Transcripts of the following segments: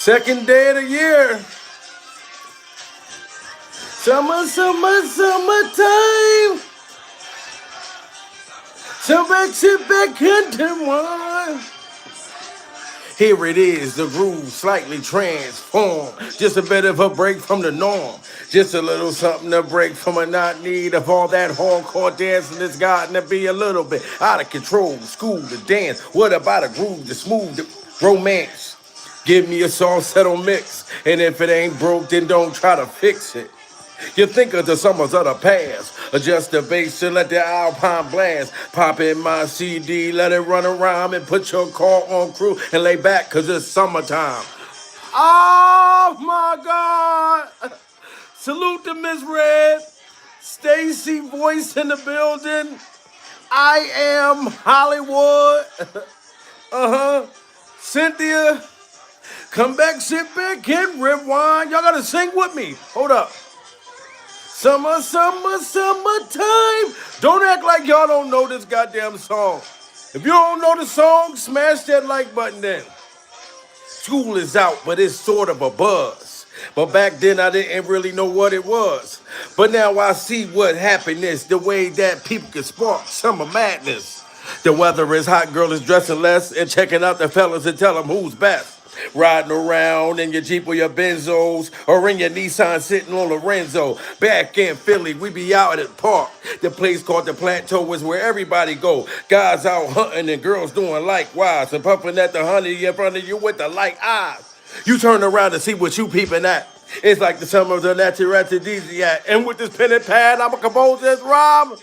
Second day of the year. Summer, summer, summertime. Sit back, and one. Here it is, the groove slightly transformed. Just a bit of a break from the norm. Just a little something to break from a not need of all that hardcore dancing that's gotten to be a little bit out of control. School to dance. What about a groove to smooth the romance? Give me a song settle mix. And if it ain't broke, then don't try to fix it. You think of the summers of the past. Adjust the bass and let the alpine blast. Pop in my CD, let it run around and put your car on crew and lay back cause it's summertime. Oh my God! Salute to Miss Red, Stacy Voice in the building. I am Hollywood. Cynthia, come back, sit back, and rewind. Y'all gotta sing with me. Hold up. Summer, summer, summertime. Don't act like y'all don't know this goddamn song. If you don't know the song, smash that like button then. School is out, but it's sort of a buzz. But back then I didn't really know what it was. But now I see what happiness, the way that people can spark summer madness. The weather is hot, girl is dressing less, and checking out the fellas and tell them who's best. Riding around in your Jeep or your Benzos, or in your Nissan sitting on Lorenzo. Back in Philly, we be out at the park. The place called the Plateau is where everybody go. Guys out hunting and girls doing likewise, and puffing at the honey in front of you with the light eyes. You turn around to see what you peeping at. It's like the summer of the natural aphrodisiac. And with this pen and pad, I'ma compose this rhyme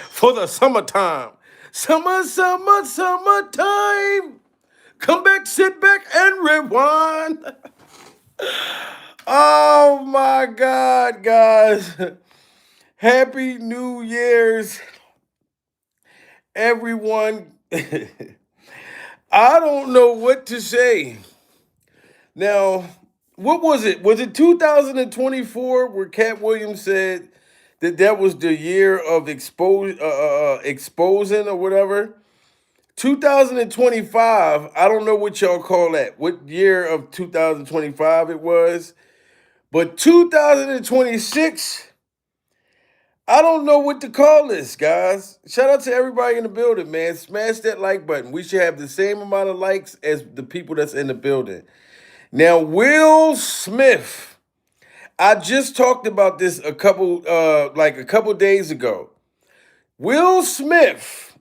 for the summertime. Summer, summer, summertime. Come back, sit back, and rewind. Oh my God, guys. Happy New Year's, everyone. I don't know what to say. Now, what was it? Was it 2024 where Cat Williams said that that was the year of exposing or whatever? 2025, I don't know what y'all call that, what year of 2025 it was, but 2026, I don't know what to call this, guys. Shout out to everybody in the building, man. Smash that like button. We should have the same amount of likes as the people that's in the building. Now, Will Smith, I just talked about this a couple days ago. Will Smith,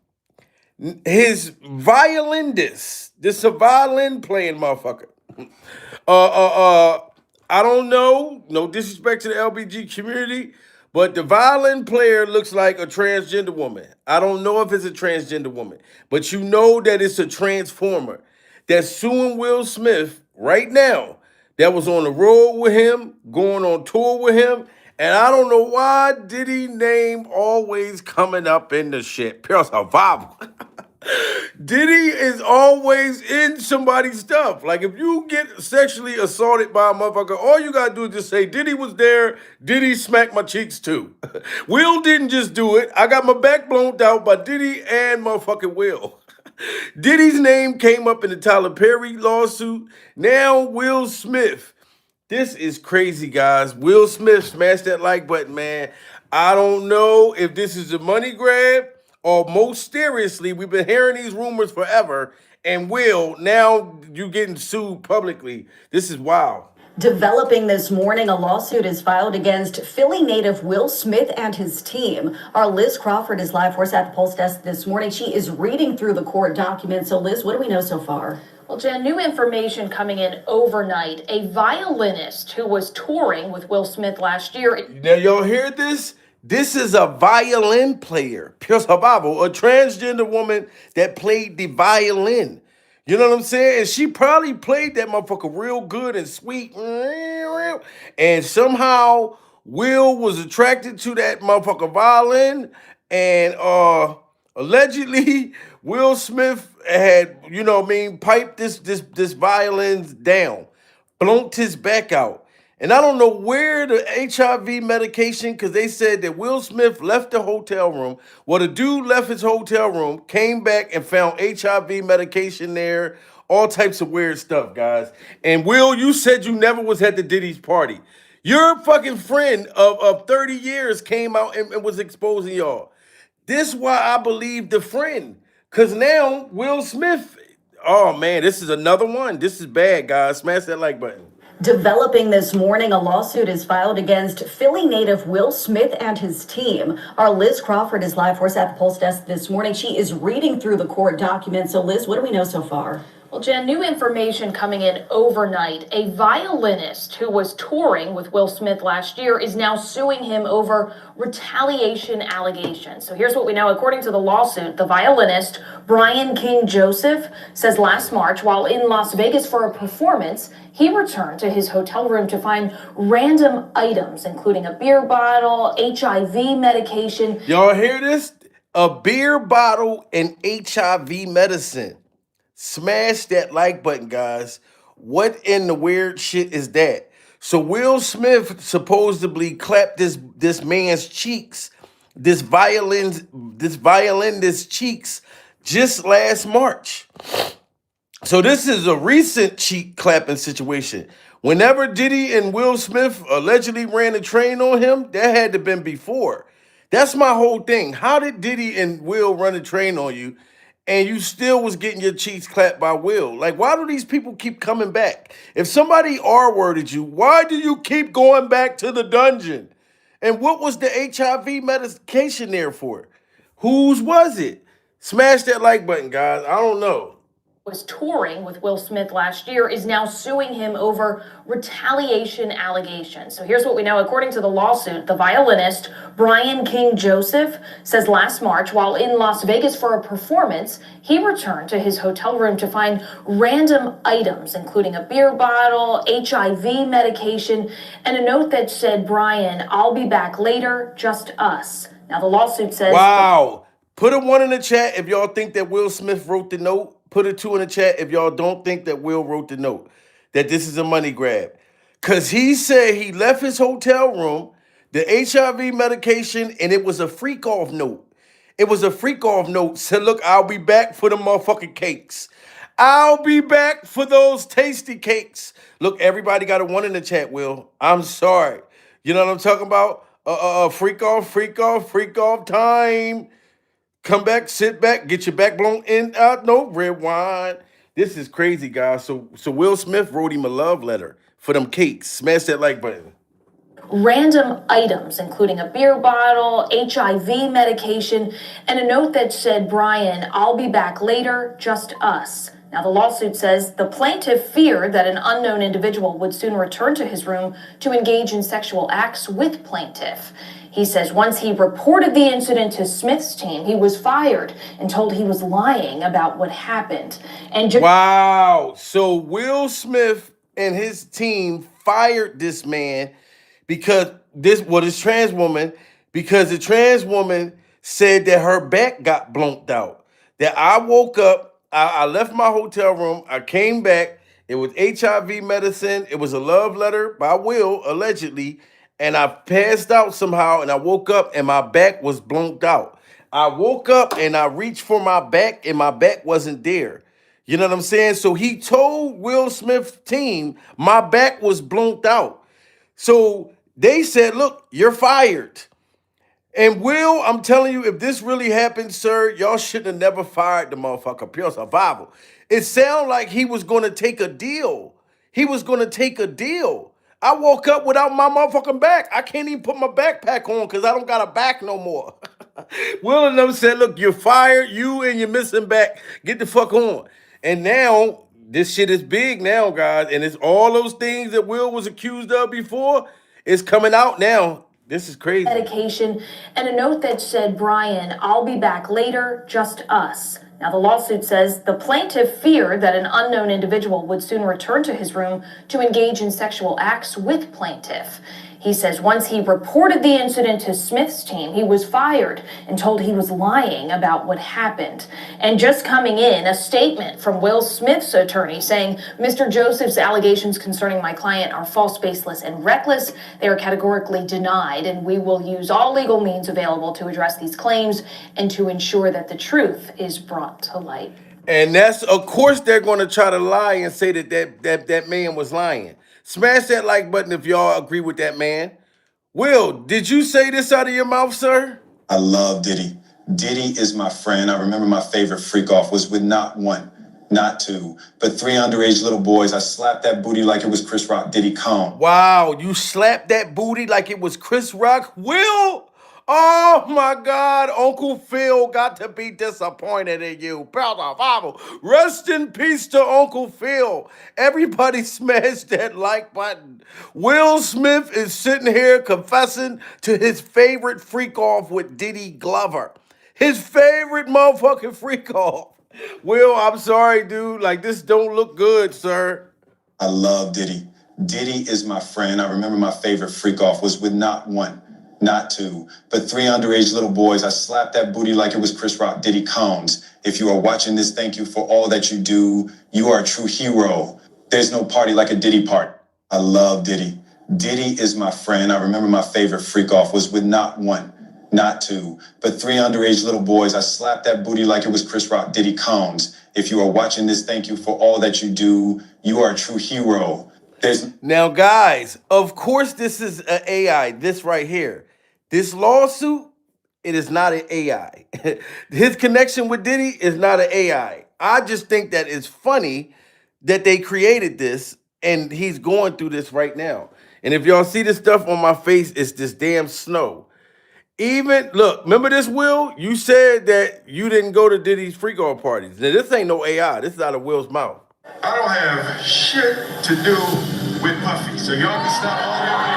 his violinist, this a violin playing motherfucker. Uh, uh, uh, I don't know, no disrespect to the LBG community, but the violin player looks like a transgender woman. I don't know if it's a transgender woman, but you know that it's a transformer that's suing Will Smith right now that was on the road with him, going on tour with him. And I don't know why Diddy name always coming up in the shit. Pure survival. Diddy is always in somebody's stuff. Like if you get sexually assaulted by a motherfucker, all you gotta do is just say Diddy was there. Diddy smacked my cheeks too. Will didn't just do it. I got my back blown out by Diddy and motherfucking Will. Diddy's name came up in the Tyler Perry lawsuit. Now Will Smith. This is crazy, guys. Will Smith, smash that like button, man. I don't know if this is a money grab or most seriously, we've been hearing these rumors forever. And Will, now you getting sued publicly. This is wild. Developing this morning, a lawsuit is filed against Philly native Will Smith and his team. Our Liz Crawford is live for us at the Pulse Desk this morning. She is reading through the court documents. So, Liz, what do we know so far? Well, Jen, new information coming in overnight. A violinist who was touring with Will Smith last year. Now, y'all hear this? This is a violin player, pure survival, a transgender woman that played the violin. You know what I'm saying? And she probably played that motherfucker real good and sweet. And somehow Will was attracted to that motherfucker violin. And allegedly Will Smith had, you know what I mean, piped this violin down, blunked his back out. And I don't know where the HIV medication, because they said that Will Smith left the hotel room. Well, the dude left his hotel room, came back and found HIV medication there, all types of weird stuff, guys. And Will, you said you never was at the Diddy's party. Your fucking friend of 30 years came out and was exposing y'all. This why I believe the friend. Cause now Will Smith, oh man, this is another one. This is bad, guys. Smash that like button. Developing this morning, a lawsuit is filed against Philly native Will Smith and his team. Our Liz Crawford is live for us at the Pulse desk this morning. She is reading through the court documents. So, Liz, what do we know so far? Well, Jen, new information coming in overnight. A violinist who was touring with Will Smith last year is now suing him over retaliation allegations. So here's what we know. According to the lawsuit, the violinist, Brian King Joseph, says last March, while in Las Vegas for a performance, he returned to his hotel room to find random items, including a beer bottle, HIV medication. Y'all hear this? A beer bottle and HIV medicine. Smash that like button, guys. What in the weird shit is that? So Will Smith supposedly clapped this man's cheeks, this violinist's cheeks just last March. So this is a recent cheek clapping situation. Whenever Diddy and Will Smith allegedly ran a train on him, that had to been before. That's my whole thing. How did Diddy and Will run a train on you and you still was getting your cheeks clapped by Will? Like, why do these people keep coming back? If somebody R-worded you, why do you keep going back to the dungeon? And what was the HIV medication there for? Whose was it? Smash that like button, guys. I don't know. Was touring with Will Smith last year is now suing him over retaliation allegations. So here's what we know. According to the lawsuit, the violinist, Brian King Joseph, says last March, while in Las Vegas for a performance, he returned to his hotel room to find random items, including a beer bottle, HIV medication, and a note that said, "Brian, I'll be back later, just us." Now, the lawsuit says... Wow. Put a 1 in the chat if y'all think that Will Smith wrote the note. Put a 2 in the chat if y'all don't think that Will wrote the note, that this is a money grab. Because he said he left his hotel room, the HIV medication, and it was a freak off note. It was a freak off note. Said, look, I'll be back for the motherfucking cakes. I'll be back for those tasty cakes. Look, everybody got a 1 in the chat, Will. I'm sorry. You know what I'm talking about? Freak off, freak off, freak off time. Come back, sit back, get your back blown in, out, no red wine. This is crazy, guys. So Will Smith wrote him a love letter for them cakes. Smash that like button. Random items, including a beer bottle, HIV medication, and a note that said, "Brian, I'll be back later, just us." Now, the lawsuit says the plaintiff feared that an unknown individual would soon return to his room to engage in sexual acts with plaintiff. He says once he reported the incident to Smith's team, he was fired and told he was lying about what happened. And wow. So Will Smith and his team fired this man because this trans woman, because the trans woman said that her back got blown out. That I woke up, I left my hotel room, I came back, it was HIV medicine, it was a love letter by Will, allegedly, and I passed out somehow, and I woke up, and my back was blown out. I woke up, and I reached for my back, and my back wasn't there. You know what I'm saying? So he told Will Smith's team, my back was blown out. So they said, look, you're fired. And Will, I'm telling you, if this really happened, sir, y'all should have never fired the motherfucker. Pure survival. It sounded like he was going to take a deal. He was going to take a deal. I woke up without my motherfucking back. I can't even put my backpack on because I don't got a back no more. Will and them said, look, you're fired. You and your missing back. Get the fuck on. And now, this shit is big now, guys. And it's all those things that Will was accused of before. It's coming out now. This is crazy. Medication and a note that said, "Brian, I'll be back later, just us." Now, the lawsuit says the plaintiff feared that an unknown individual would soon return to his room to engage in sexual acts with plaintiff. He says once he reported the incident to Smith's team, he was fired and told he was lying about what happened. And just coming in, a statement from Will Smith's attorney saying, "Mr. Joseph's allegations concerning my client are false, baseless, and reckless. They are categorically denied, and we will use all legal means available to address these claims and to ensure that the truth is brought to light." And that's, of course, they're going to try to lie and say that man was lying. Smash that like button if y'all agree with that man. Will, did you say this out of your mouth, sir? I love Diddy. Diddy is my friend. I remember my favorite freak off was with not one, not two, but three underage little boys. I slapped that booty like it was Chris Rock. Diddy calm. Wow, you slapped that booty like it was Chris Rock? Will? Oh my God, Uncle Phil got to be disappointed in you. Brother Bible, rest in peace to Uncle Phil. Everybody smash that like button. Will Smith is sitting here confessing to his favorite freak off with Diddy Glover. His favorite motherfucking freak off. Will, I'm sorry, dude. Like, this don't look good, sir. I love Diddy. Diddy is my friend. I remember my favorite freak off was with not one, not two, but three underage little boys. I slapped that booty like it was Chris Rock. Diddy Combs. If you are watching this, thank you for all that you do. You are a true hero. There's no party like a Diddy part. I love Diddy. Diddy is my friend. I remember my favorite freak off was with not one, not two, but three underage little boys. I slapped that booty like it was Chris Rock. Diddy Combs. If you are watching this, thank you for all that you do. You are a true hero. Now, guys, of course, this is an AI. This right here, this lawsuit, it is not an AI. His connection with Diddy is not an AI. I just think that it's funny that they created this and he's going through this right now. And if y'all see this stuff on my face, it's this damn snow. Even look, remember this, Will? You said that you didn't go to Diddy's freak off parties. Now, this ain't no AI. This is out of Will's mouth. I don't have shit to do with Puffy, so y'all can stop all that.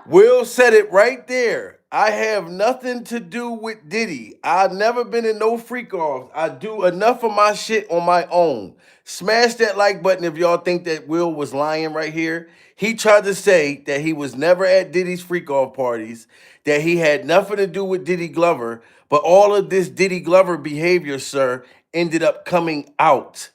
Will said it right there. I have nothing to do with Diddy. I've never been in no freak offs. I do enough of my shit on my own. Smash that like button if y'all think that Will was lying right here. He tried to say that he was never at Diddy's freak off parties, that he had nothing to do with Diddy Glover, but all of this Diddy Glover behavior, sir, ended up coming out.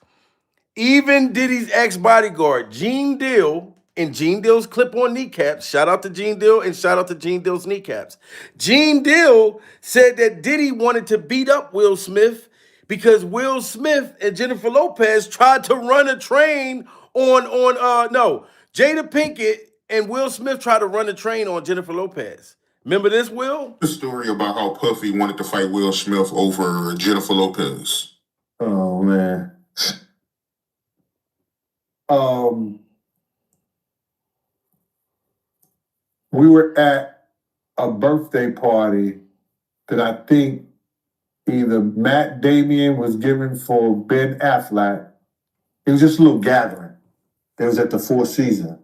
Even Diddy's ex-bodyguard, Gene Deal, in Gene Deal's clip-on kneecaps, shout out to Gene Deal and shout out to Gene Deal's kneecaps. Gene Deal said that Diddy wanted to beat up Will Smith because Will Smith and Jennifer Lopez tried to run a train Jada Pinkett and Will Smith tried to run a train on Jennifer Lopez. Remember this, Will? The story about how Puffy wanted to fight Will Smith over Jennifer Lopez. Oh, man. We were at a birthday party that I think either Matt Damien was giving for Ben Affleck. It was just a little gathering. It was at the Four Seasons.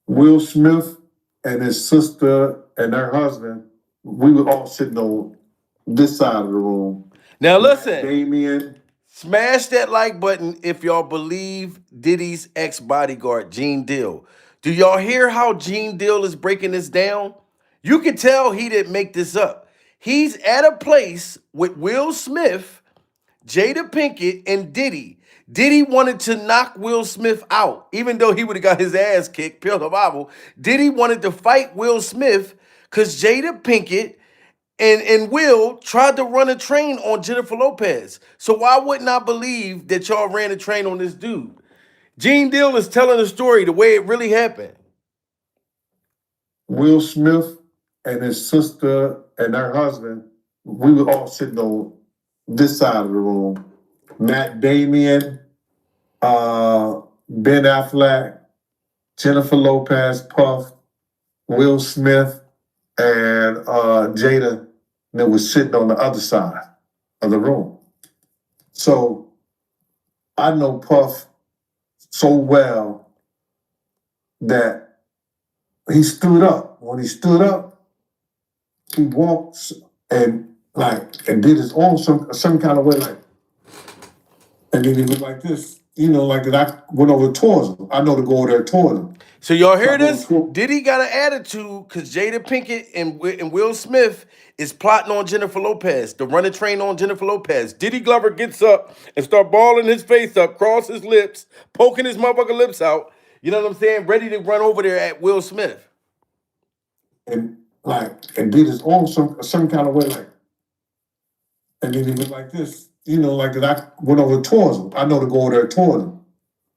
Will Smith and his sister and her husband, we were all sitting on this side of the room. Now listen. Matt Damien. Smash that like button if y'all believe Diddy's ex-bodyguard, Gene Deal. Do y'all hear how Gene Deal is breaking this down? You can tell he didn't make this up. He's at a place with Will Smith, Jada Pinkett, and Diddy. Diddy wanted to knock Will Smith out, even though he would have got his ass kicked, Pill the Bible. Diddy wanted to fight Will Smith because Jada Pinkett and Will tried to run a train on Jennifer Lopez. So why wouldn't I believe that y'all ran a train on this dude? Gene Deal is telling the story the way it really happened. Will Smith and his sister and her husband, we were all sitting on this side of the room. Matt Damien, Ben Affleck, Jennifer Lopez, Puff, Will Smith, and Jada that was sitting on the other side of the room. So I know Puff so well that he stood up. When he stood up, he walked and did his own some kind of way, like And then he was like this, like that I went over towards him. I know to go over there towards him. So y'all hear So I go this? to- Diddy got an attitude because Jada Pinkett and Will Smith is plotting on Jennifer Lopez, to run a train on Jennifer Lopez. Diddy Glover gets up and start balling his face up, cross his lips, poking his motherfucking lips out. You know what I'm saying? Ready to run over there at Will Smith. And did his own some kind of way, like, and then he was like this, like that I went over towards him. I know to go over there towards him.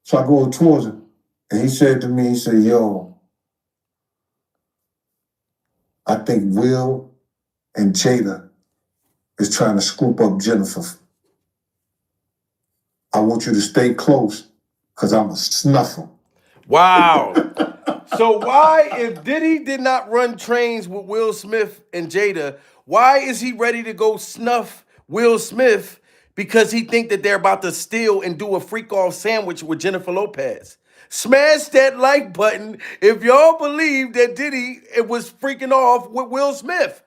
So I go over towards him. And he said to me, he said, yo, I think Will and Jada is trying to scoop up Jennifer. I want you to stay close because I'm a snuffle. Wow. So why, if Diddy did not run trains with Will Smith and Jada, why is he ready to go snuff Will Smith? Because he think that they're about to steal and do a freak-off sandwich with Jennifer Lopez. Smash that like button if y'all believe that Diddy was freaking off with Will Smith.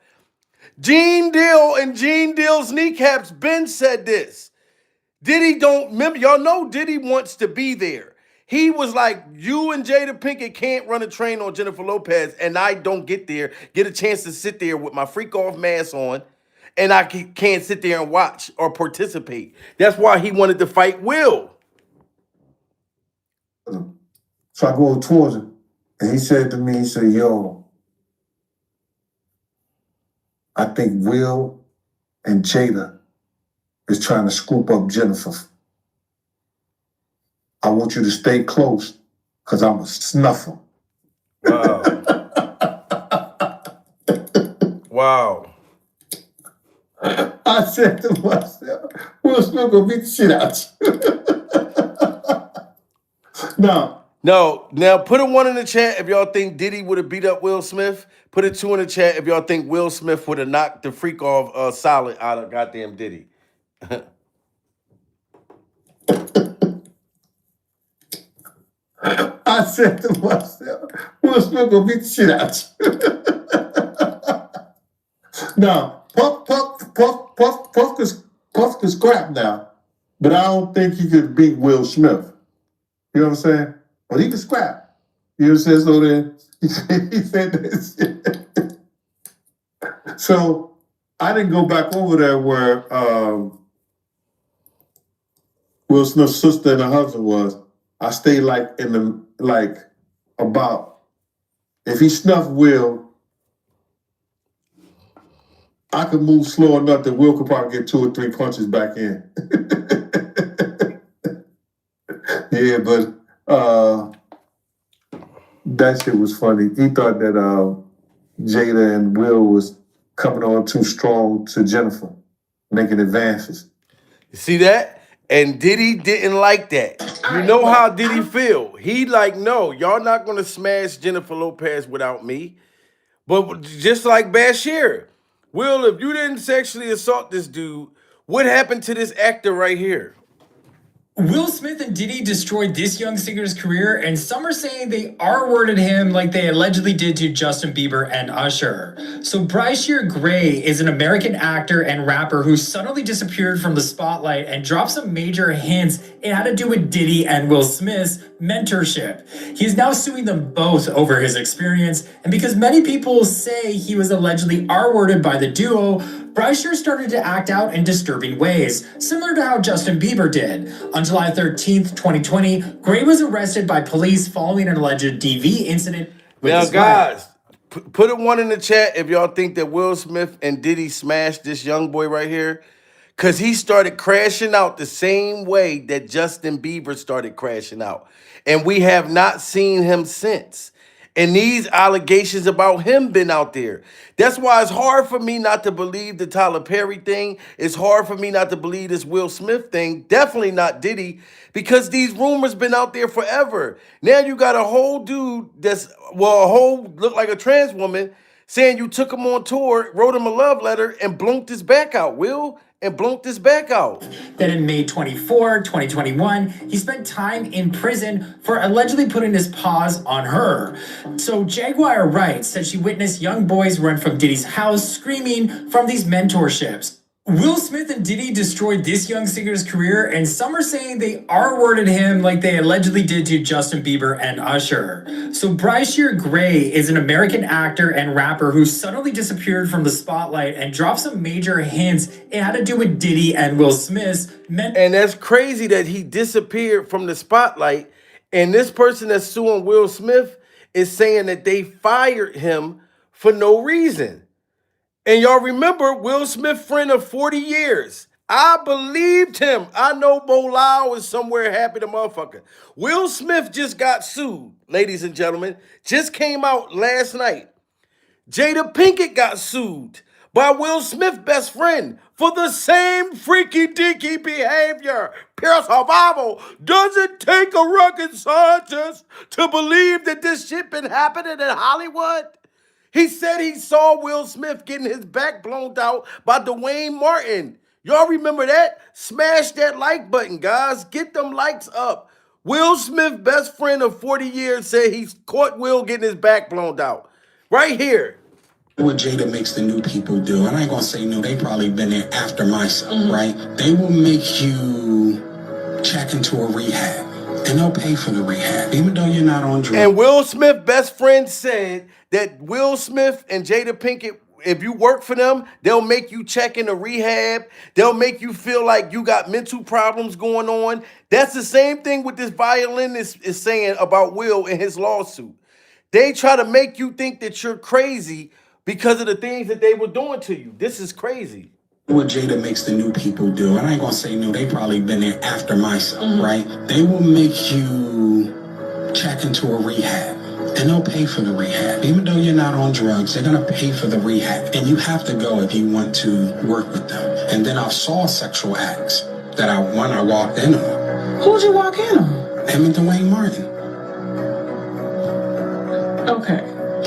Gene Deal and Gene Deal's kneecaps been said this. Diddy don't remember, y'all know Diddy wants to be there. He was like, you and Jada Pinkett can't run a train on Jennifer Lopez, and I don't get a chance to sit there with my freak off mask on, and I can't sit there and watch or participate. That's why he wanted to fight Will. So I go towards him, and he said to me, he said, yo, I think Will and Jada is trying to scoop up Jennifer. I want you to stay close because I'm a snuffle. Wow. Wow. I said to myself, Will Smith gonna beat the shit out you. Now put a 1 in the chat if y'all think Diddy would have beat up Will Smith. Put a 2 in the chat if y'all think Will Smith would have knocked the freak off solid out of goddamn Diddy. I said to myself, Will Smith gonna beat the shit out you. Now, Puff can scrap now, but I don't think he could beat Will Smith. You know what I'm saying? But he can scrap. You know what I'm saying? So then he said this shit. So I didn't go back over there where Will Smith's sister and her husband was. I stayed about, if he snuffed Will, I could move slow enough that Will could probably get 2 or 3 punches back in. Yeah, but that shit was funny. He thought that Jada and Will was coming on too strong to Jennifer, making advances. You see that? And Diddy didn't like that. You know how Diddy feel. He like, no, y'all not gonna smash Jennifer Lopez without me. But just like Bashir, Will, if you didn't sexually assault this dude, what happened to this actor right here? Will Smith and Diddy destroyed this young singer's career, and some are saying they R-worded him like they allegedly did to Justin Bieber and Usher. So Bryshere Gray is an American actor and rapper who suddenly disappeared from the spotlight and dropped some major hints it had to do with Diddy and Will Smith's mentorship. He is now suing them both over his experience, and because many people say he was allegedly R-worded by the duo, Bryshere started to act out in disturbing ways, similar to how Justin Bieber did. On July 13th, 2020, Gray was arrested by police following an alleged DV incident with Now, his guys, put a 1 in the chat if y'all think that Will Smith and Diddy smashed this young boy right here. Because he started crashing out the same way that Justin Bieber started crashing out. And we have not seen him since. And these allegations about him been out there. That's why it's hard for me not to believe the Tyler Perry thing. It's hard for me not to believe this Will Smith thing. Definitely not Diddy. Because these rumors been out there forever. Now you got a whole dude look like a trans woman saying you took him on tour, wrote him a love letter, and blunked his back out, Will. And blunked his back out. Then in May 24, 2021, he spent time in prison for allegedly putting his paws on her. So Jaguar Wright said she witnessed young boys run from Diddy's house screaming from these mentorships. Will Smith and Diddy destroyed this young singer's career, and some are saying they R-worded him like they allegedly did to Justin Bieber and Usher. So Bryshere Gray is an American actor and rapper who suddenly disappeared from the spotlight and dropped some major hints it had to do with Diddy and Will Smith's And that's crazy that he disappeared from the spotlight. And this person that's suing Will Smith is saying that they fired him for no reason. And y'all remember Will Smith, friend of 40 years. I believed him. I know Bilal is somewhere happy the motherfucker. Will Smith just got sued, ladies and gentlemen. Just came out last night. Jada Pinkett got sued by Will Smith's best friend for the same freaky deaky behavior. Pure survival. Does it take a rocket scientist to believe that this shit been happening in Hollywood? He said he saw Will Smith getting his back blown out by Dwayne Martin. Y'all remember that? Smash that like button, guys. Get them likes up. Will Smith's best friend of 40 years said he caught Will getting his back blown out. Right here. What Jada makes the new people do, and I ain't gonna say new, they probably been there after myself, right? They will make you check into a rehab, and they'll pay for the rehab, even though you're not on drugs. And Will Smith's best friend said that Will Smith and Jada Pinkett, if you work for them, they'll make you check into rehab. They'll make you feel like you got mental problems going on. That's the same thing what this violinist is saying about Will in his lawsuit. They try to make you think that you're crazy because of the things that they were doing to you. This is crazy. What Jada makes the new people do, and I ain't gonna say new, they probably been there after myself, right? They will make you check into a rehab, and they'll pay for the rehab. Even though you're not on drugs, they're gonna pay for the rehab. And you have to go if you want to work with them. And then I saw sexual acts that I walked in on. Who'd you walk in on? Him and Dwayne Martin. Okay.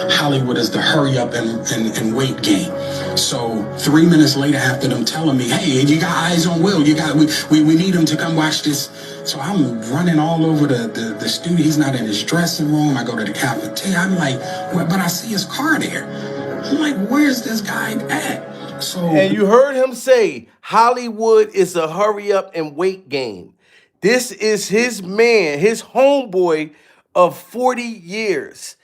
Hollywood is the hurry up and wait game. So 3 minutes later, after them telling me, hey, you got eyes on Will, we need him to come watch this. So I'm running all over the studio. He's not in his dressing room. I go to the cafeteria. I'm like, well, but I see his car there. I'm like, where's this guy at? So, and you heard him say Hollywood is a hurry up and wait game. This is his man, his homeboy of 40 years.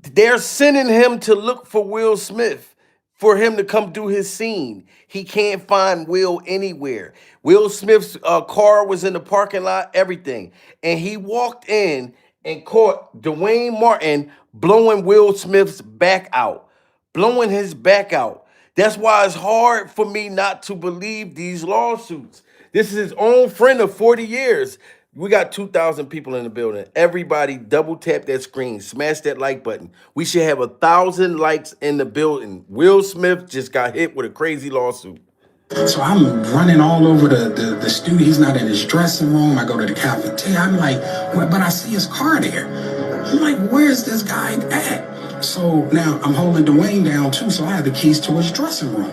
They're sending him to look for Will Smith for him to come do his scene. He can't find Will anywhere. Will Smith's car was in the parking lot, everything. And he walked in and caught Dwayne Martin blowing Will Smith's back out, blowing his back out. That's why it's hard for me not to believe these lawsuits. This is his own friend of 40 years. We got 2,000 people in the building. Everybody double tap that screen. Smash that like button. We should have 1,000 likes in the building. Will Smith just got hit with a crazy lawsuit. So I'm running all over the studio. He's not in his dressing room. I go to the cafeteria. I'm like, well, but I see his car there. I'm like, where's this guy at? So now I'm holding Dwayne down too. So I have the keys to his dressing room.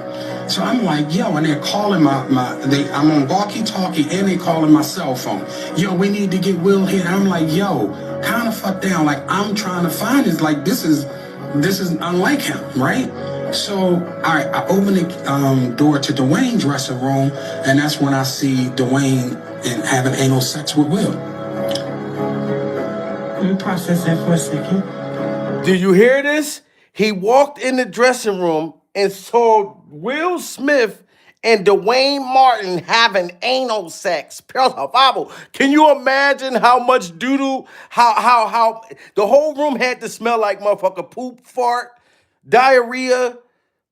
So I'm like, yo, and they're calling I'm on walkie-talkie and they calling my cell phone. Yo, we need to get Will here. I'm like, yo, kind of fuck down. Like, I'm trying to find this. Like, this is unlike him, right? So I open the door to Dwayne's dressing room, and that's when I see Dwayne and having anal sex with Will. Let me process that for a second. Do you hear this? He walked in the dressing room and saw Will Smith and Dwayne Martin having anal sex. Pure survival. Can you imagine how much doodle, how the whole room had to smell like motherfucker poop, fart, diarrhea?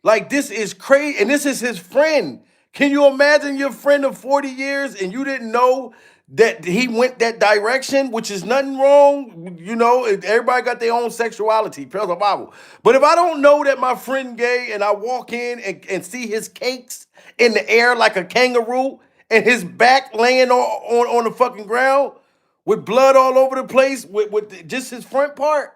Like, this is crazy. And this is his friend. Can you imagine your friend of 40 years and you didn't know that he went that direction, which is nothing wrong. You know, everybody got their own sexuality, pure survival. But if I don't know that my friend gay and I walk in and see his cakes in the air like a kangaroo and his back laying on the fucking ground with blood all over the place with just his front part,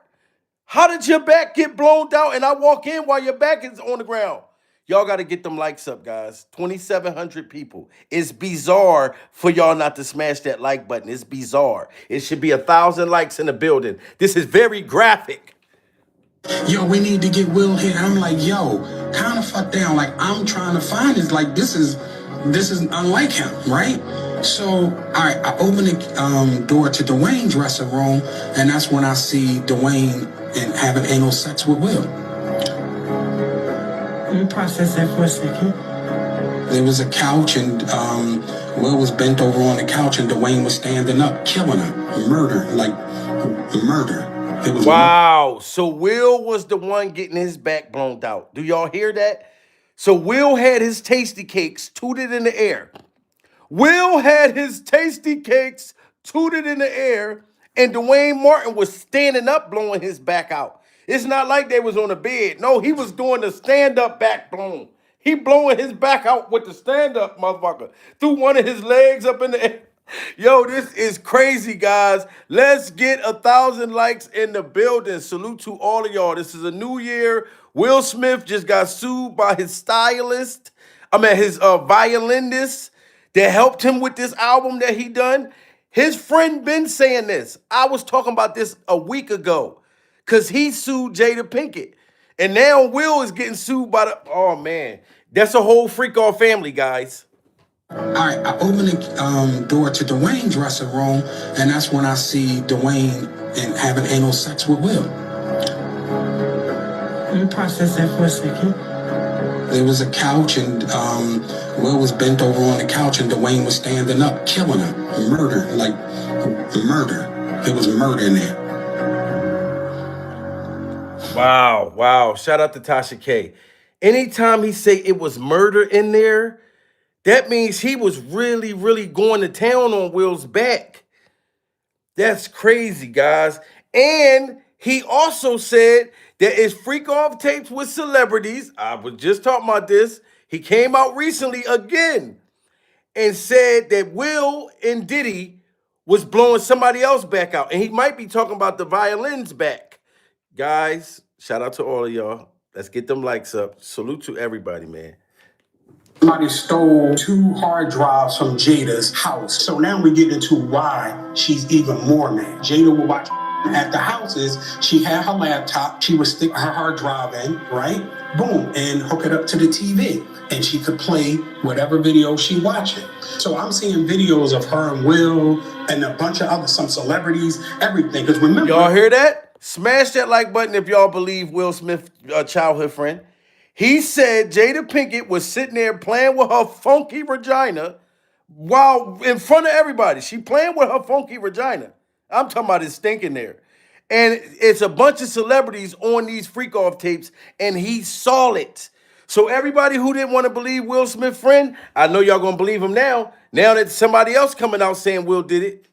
how did your back get blown out and I walk in while your back is on the ground? Y'all got to get them likes up, guys. 2,700 people. It's bizarre for y'all not to smash that like button. It's bizarre. It should be 1,000 likes in the building. This is very graphic. Yo, we need to get Will here. I'm like, yo, calm the fuck down. Like, I'm trying to find this. Like, this is unlike him, right? So, all right, I open the door to Dwayne's dressing room, and that's when I see Dwayne and having anal sex with Will. Let me process that for a second. There was a couch, and Will was bent over on the couch, and Dwayne was standing up, killing him, murder. It was Wow. So Will was the one getting his back blown out. Do y'all hear that? So Will had his tasty cakes tooted in the air. Will had his tasty cakes tooted in the air, and Dwayne Martin was standing up blowing his back out. It's not like they was on a bed. No, he was doing the stand-up back blown. He blowing his back out with the stand-up, motherfucker. Threw one of his legs up in the air. Yo, this is crazy, guys. Let's get 1,000 likes in the building. Salute to all of y'all. This is a new year. Will Smith just got sued by his stylist. His violinist that helped him with this album that he done. His friend been saying this. I was talking about this a week ago because he sued Jada Pinkett. And now Will is getting sued by the, oh man, that's a whole freak off family, guys. All right, I open the door to Dwayne's dressing room, and that's when I see Dwayne and having anal sex with Will. Let me process that for a second. There was a couch, and Will was bent over on the couch, and Dwayne was standing up, killing him, murder. There was murder in there. Wow. Shout out to Tasha K. Anytime he say it was murder in there, that means he was really, really going to town on Will's back. That's crazy, guys. And he also said that it's freak off tapes with celebrities. I was just talking about this. He came out recently again and said that Will and Diddy was blowing somebody else back out. And he might be talking about the violins back. Guys, shout out to all of y'all. Let's get them likes up. Salute to everybody, man. Somebody stole 2 hard drives from Jada's house. So now we get into why she's even more mad. Jada will watch at the houses. She had her laptop. She would stick her hard drive in, right? Boom, and hook it up to the TV. And she could play whatever video she watching. So I'm seeing videos of her and Will and a bunch of some celebrities, everything. Because remember, y'all hear that? Smash that like button if y'all believe Will Smith, a childhood friend. He said Jada Pinkett was sitting there playing with her funky vagina while in front of everybody. She playing with her funky vagina. I'm talking about it stinking there. And it's a bunch of celebrities on these freak off tapes, and he saw it. So everybody who didn't want to believe Will Smith friend, I know y'all gonna believe him now. Now that somebody else coming out saying Will did it.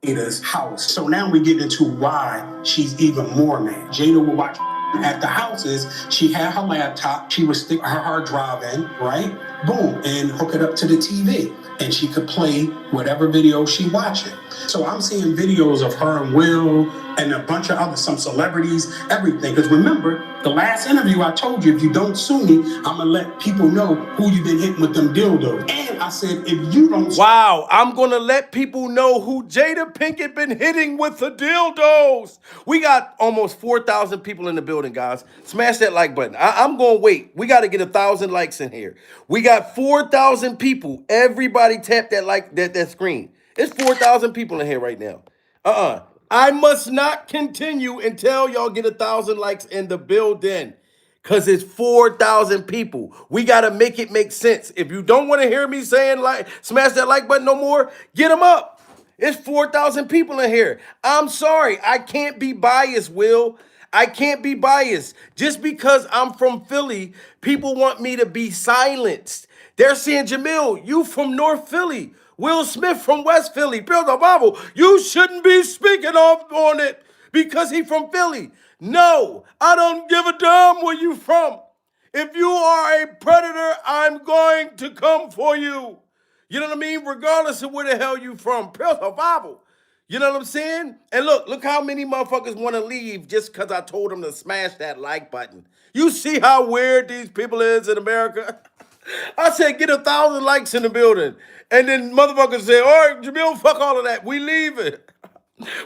Jada's house. So now we get into why she's even more mad. Jada will watch at the houses. She had her laptop. She would stick her hard drive in, right? Boom, and hook it up to the TV. And she could play whatever video she watching. So I'm seeing videos of her and Will and a bunch of some celebrities, everything. Because remember, the last interview I told you, if you don't sue me, I'm gonna let people know who you've been hitting with them dildos. And I said, if you don't wow, I'm gonna let people know who Jada Pinkett been hitting with the dildos. We got almost 4,000 people in the building, guys. Smash that like button. I'm gonna wait. We gotta get 1,000 likes in here. We got 4,000 people. Everybody tap that like that screen. It's 4,000 people in here right now. I must not continue until y'all get 1,000 likes in the building. Because it's 4,000 people. We got to make it make sense. If you don't want to hear me saying like, smash that like button no more, get them up. It's 4,000 people in here. I'm sorry. I can't be biased, Will. I can't be biased. Just because I'm from Philly, people want me to be silenced. They're saying, Jamil, you from North Philly. Will Smith from West Philly. Bill the Bible, you shouldn't be speaking off on it because he from Philly. No, I don't give a damn where you from. If you are a predator, I'm going to come for you. You know what I mean? Regardless of where the hell you from. Prayer survival. You know what I'm saying? And look how many motherfuckers want to leave just because I told them to smash that like button. You see how weird these people is in America? I said get 1,000 likes in the building. And then motherfuckers say, all right, Jamil, fuck all of that. We leave it.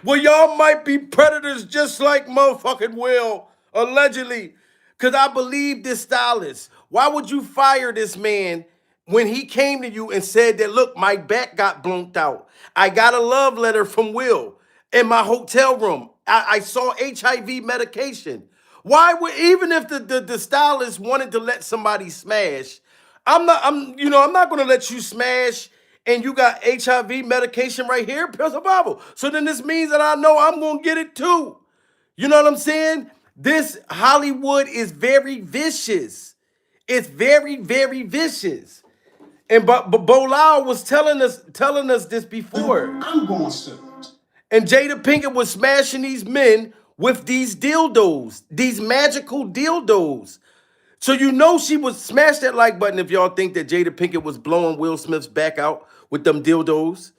Well, y'all might be predators just like motherfucking Will. Allegedly. Because I believe this stylist. Why would you fire this man when he came to you and said that, look, my back got blown out. I got a love letter from Will in my hotel room. I saw HIV medication. Why would, even if the stylist wanted to let somebody smash, I'm not gonna let you smash and you got HIV medication right here, Pills of Bible. So then this means that I know I'm gonna get it too. You know what I'm saying? This Hollywood is very vicious. It's very, very vicious. And but Bilal was telling us this before. I'm going to. And Jada Pinkett was smashing these men with these dildos, these magical dildos. So you know she would smash that like button if y'all think that Jada Pinkett was blowing Will Smith's back out with them dildos.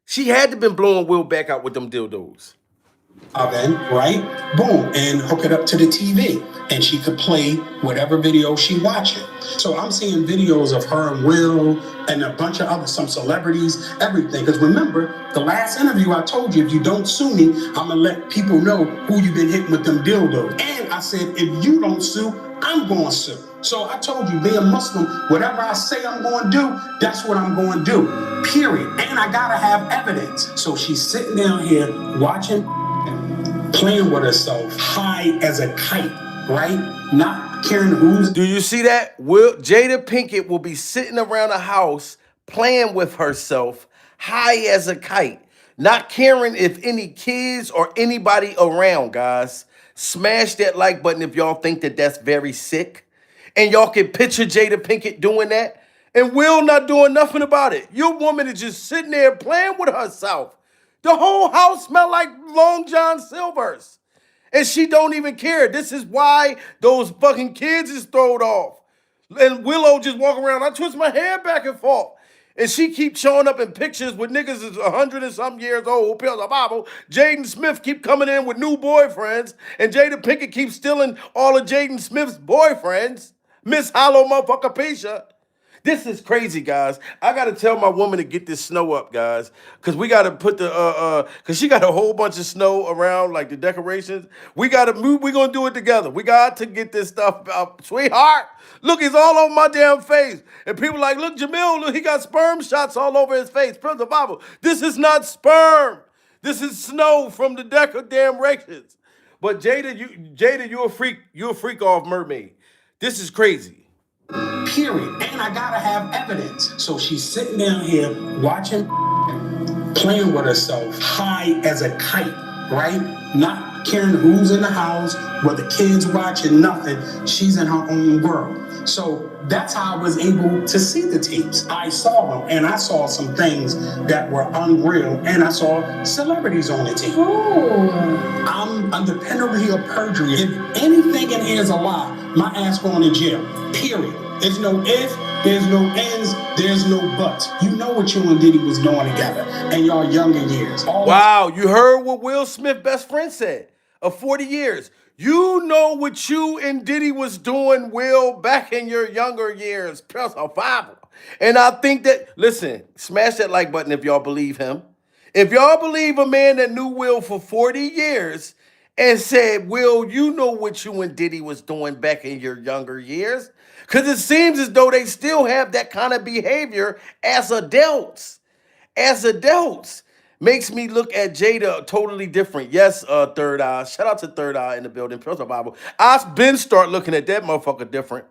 She had to been blowing Will back out with them dildos. Oven, right? Boom, and hook it up to the TV, and she could play whatever video she watching. So I'm seeing videos of her and Will and a bunch of some celebrities, everything. Because remember, the last interview I told you, if you don't sue me, I'm gonna let people know who you've been hitting with them dildos. And I said, if you don't sue, I'm gonna sue. So I told you, being Muslim, whatever I say I'm going to do, that's what I'm going to do, period. And I gotta have evidence. So she's sitting down here watching, playing with herself, high as a kite, right? Not caring who's. Do you see that? Jada Pinkett will be sitting around the house playing with herself, high as a kite, not caring if any kids or anybody around, guys. Smash that like button if y'all think that that's very sick. And y'all can picture Jada Pinkett doing that. And Will not doing nothing about it. Your woman is just sitting there playing with herself. The whole house smelled like Long John Silver's. And she don't even care. This is why those fucking kids is thrown off. And Willow just walk around. I twist my hair back and forth. And she keeps showing up in pictures with niggas is 100 and some years old, pills of Bible. Jaden Smith keep coming in with new boyfriends. And Jada Pinkett keeps stealing all of Jaden Smith's boyfriends. Miss Hollow motherfucker Pisha. This is crazy, guys. I gotta tell my woman to get this snow up, guys, because we gotta put the because she got a whole bunch of snow around, like the decorations. We gotta move. We gonna do it together. We got to get this stuff up, sweetheart. Look, it's all over my damn face, and people like, look, Jamil, look, he got sperm shots all over his face. Prince of Bible. This is not sperm. This is snow from the decorations. But Jada, you a freak. You a freak off mermaid. This is crazy. Period. And I gotta have evidence. So she's sitting down here watching, playing with herself, high as a kite, right? Not caring who's in the house, whether kids watching, nothing. She's in her own world. So that's how I was able to see the tapes. I saw them, and I saw some things that were unreal, and I saw celebrities on the tape. Ooh. I'm under penalty of perjury. If anything in here is a lie, my ass going to jail. Period. There's no if, there's no ends, there's no buts. You know what you and Diddy was doing together in your younger years. Wow, you heard what Will Smith's best friend said of 40 years. You know what you and Diddy was doing, Will, back in your younger years. Plus a Bible. And I think that, listen, smash that like button if y'all believe him. If y'all believe a man that knew Will for 40 years and said, Will, you know what you and Diddy was doing back in your younger years. Because it seems as though they still have that kind of behavior as adults. As adults. Makes me look at Jada totally different. Yes, Third Eye. Shout out to Third Eye in the building. Personal Bible. I've been start looking at that motherfucker different.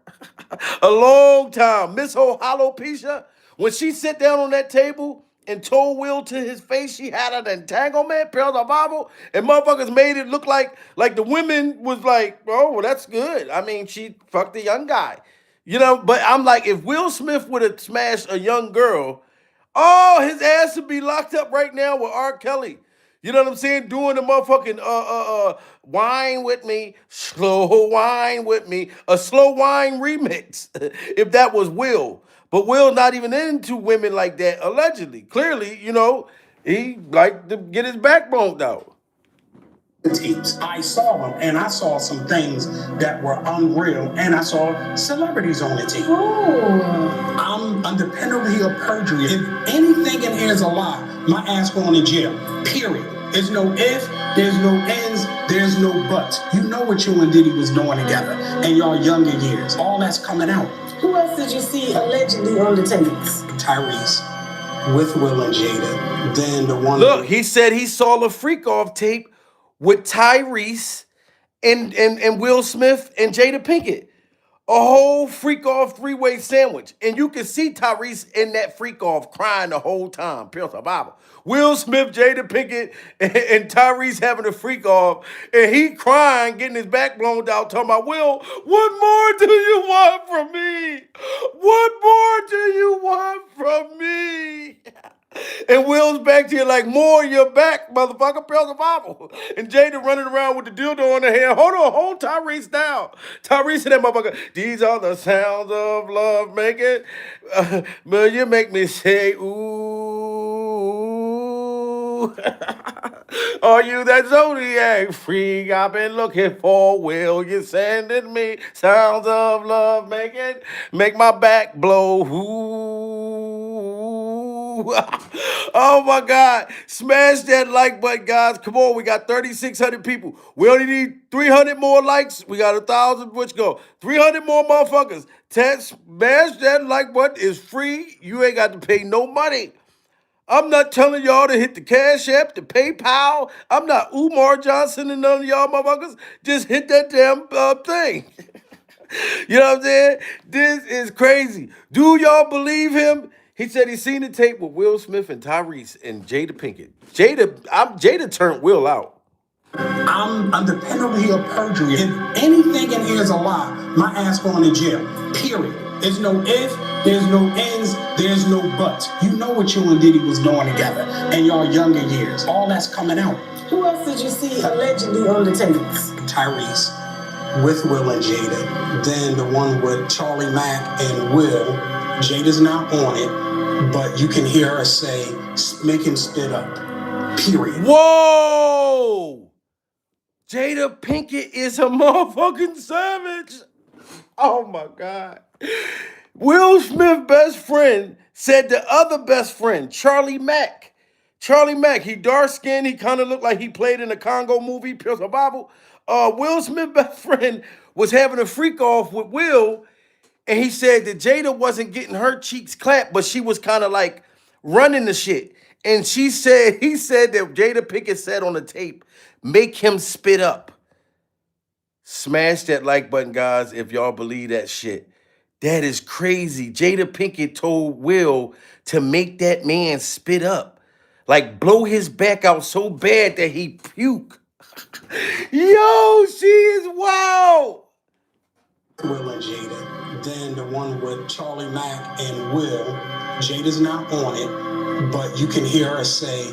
A long time. Miss Hollow Pisha, when she sit down on that table and told Will to his face she had an entanglement, Personal Bible, and motherfuckers made it look like the women was like, oh, well, that's good. I mean, she fucked the young guy. You know, but I'm like, if Will Smith would have smashed a young girl, oh, his ass would be locked up right now with R. Kelly. You know what I'm saying? Doing the motherfucking wine with me, slow wine with me, a slow wine remix. If that was Will. But Will not even into women like that, allegedly. Clearly, you know, he liked to get his backbone out. Tapes. I saw them, and I saw some things that were unreal, and I saw celebrities on the tape. Ooh. I'm under penalty of perjury. If anything in here is a lie, my ass going to jail. Period. There's no if, there's no ends, there's no buts. You know what you and Diddy was doing together in your younger years. All that's coming out. Who else did you see allegedly on the tapes? Tyrese with Will and Jada. Then the one. Look, he said he saw a freak off tape with Tyrese and Will Smith and Jada Pinkett. A whole freak off three-way sandwich. And you can see Tyrese in that freak off crying the whole time. Pure survival. Will Smith, Jada Pinkett, and Tyrese having a freak off. And he crying, getting his back blown out, talking about, Will, what more do you want from me? What more do you want from me? And Will's back to you like, more your back, motherfucker, pure survival. And Jada running around with the dildo on her head. Hold Tyrese down. Tyrese and that motherfucker, these are the sounds of love making. But you make me say, ooh. Are you that Zodiac freak I've been looking for? Will you sending me sounds of love making? Make my back blow. Ooh. Oh my God. Smash that like button, guys. Come on. We got 3,600 people. We only need 300 more likes. We got 1,000. Which go? 300 more motherfuckers. Smash that like button. It's free. You ain't got to pay no money. I'm not telling y'all to hit the Cash App, the PayPal. I'm not Umar Johnson and none of y'all motherfuckers. Just hit that damn thing. You know what I'm saying? This is crazy. Do y'all believe him? He said he seen the tape with Will Smith and Tyrese and Jada Pinkett. Jada turned Will out. I'm undependably of perjury. If anything in here is a lie, my ass going to jail. Period. There's no if, there's no ends, there's no buts. You know what you and Diddy was doing together in your younger years. All that's coming out. Who else did you see allegedly on the tapes? Tyrese with Will and Jada. Then the one with Charlie Mack and Will. Jada's not on it, but you can hear her say, make him spit up. Period. Whoa! Jada Pinkett is a motherfucking savage. Oh my God. Will Smith's best friend said the other best friend, Charlie Mack, he dark skinned, he kind of looked like he played in a Congo movie, Pure Survival. Will Smith's best friend was having a freak off with Will, and he said that Jada wasn't getting her cheeks clapped, but she was kind of like running the shit. And he said that Jada Pinkett said on the tape, make him spit up. Smash that like button, guys, if y'all believe that shit. That is crazy. Jada Pinkett told Will to make that man spit up. Like blow his back out so bad that he puke. Yo, she is wild. Will and Jada. Then the one with Charlie Mack and Will. Jada's not on it, but you can hear her say,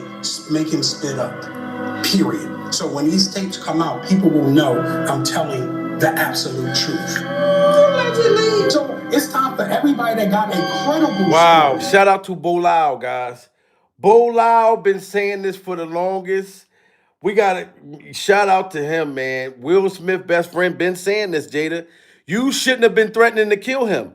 make him spit up. Period. So when these tapes come out, people will know I'm telling the absolute truth. Allegedly. So it's time for everybody that got a credible Wow. story. Shout out to Bolao, guys. Bolao been saying this for the longest. We got to shout out to him, man. Will Smith, best friend, been saying this, Jada. You shouldn't have been threatening to kill him.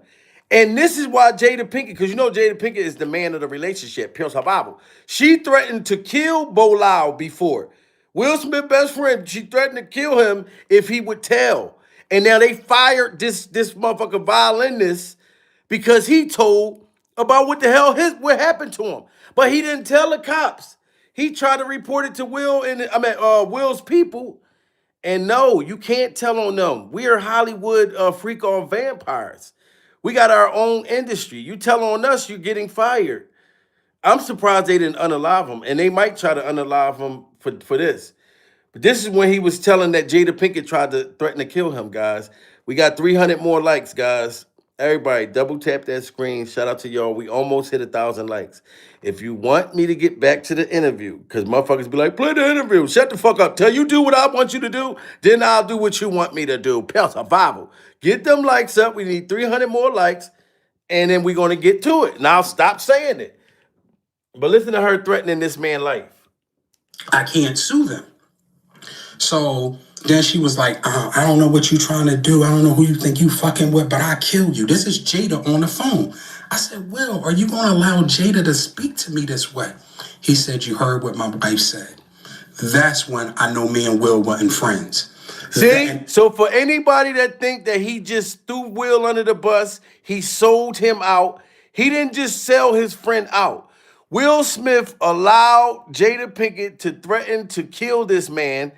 And this is why Jada Pinkett, because you know Jada Pinkett is the man of the relationship, Pure Survival. She threatened to kill Bolao before. Will Smith, best friend, she threatened to kill him if he would tell. And now they fired this motherfucker violinist because he told about what the hell what happened to him. But he didn't tell the cops. He tried to report it to Will's people. And no, you can't tell on them. We are Hollywood freak off vampires. We got our own industry. You tell on us, you're getting fired. I'm surprised they didn't unalive him. And they might try to unalive him for this. But this is when he was telling that Jada Pinkett tried to threaten to kill him, guys. We got 300 more likes, guys. Everybody, double tap that screen. Shout out to y'all. We almost hit 1,000 likes. If you want me to get back to the interview, because motherfuckers be like, play the interview. Shut the fuck up. Till you do what I want you to do, then I'll do what you want me to do. Pure Survival. Get them likes up. We need 300 more likes, and then we're going to get to it. Now stop saying it. But listen to her threatening this man's life. I can't sue them. So then she was like, I don't know what you're trying to do. I don't know who you think you fucking with, but I killed you. This is Jada on the phone. I said, Will, are you going to allow Jada to speak to me this way? He said, you heard what my wife said. That's when I know me and Will wasn't friends. See, so for anybody that think that he just threw Will under the bus, he sold him out. He didn't just sell his friend out. Will Smith allowed Jada Pinkett to threaten to kill this man,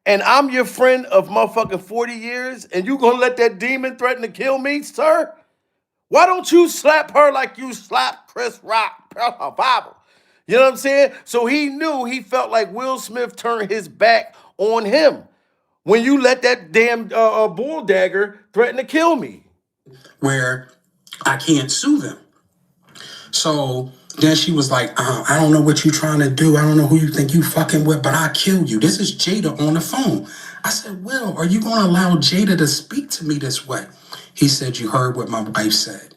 and I'm your friend of motherfucking 40 years, and you gonna let that demon threaten to kill me, sir? Why don't you slap her like you slapped Chris Rock? Bible. You know what I'm saying? So he felt like Will Smith turned his back on him when you let that damn bull dagger threaten to kill me. Where I can't sue them. So then she was like, I don't know what you trying to do. I don't know who you think you fucking with, but I'll kill you. This is Jada on the phone. I said, Will, are you going to allow Jada to speak to me this way? He said, you heard what my wife said.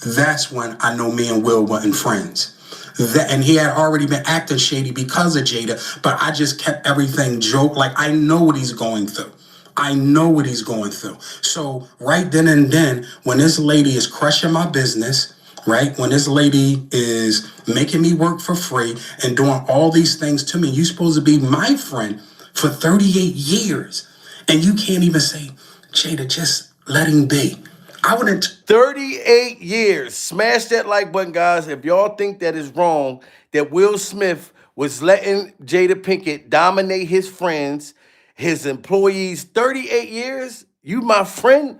That's when I know me and Will wasn't friends. And he had already been acting shady because of Jada, but I just kept everything joke. Like, I know what he's going through. I know what he's going through. So right then and then, when this lady is crushing my business, right? When this lady is making me work for free and doing all these things to me, you're supposed to be my friend for 38 years. And you can't even say, Jada, just let him be. I wouldn't. 38 years. Smash that like button, guys. If y'all think that is wrong, that Will Smith was letting Jada Pinkett dominate his friends, his employees, 38 years? You my friend?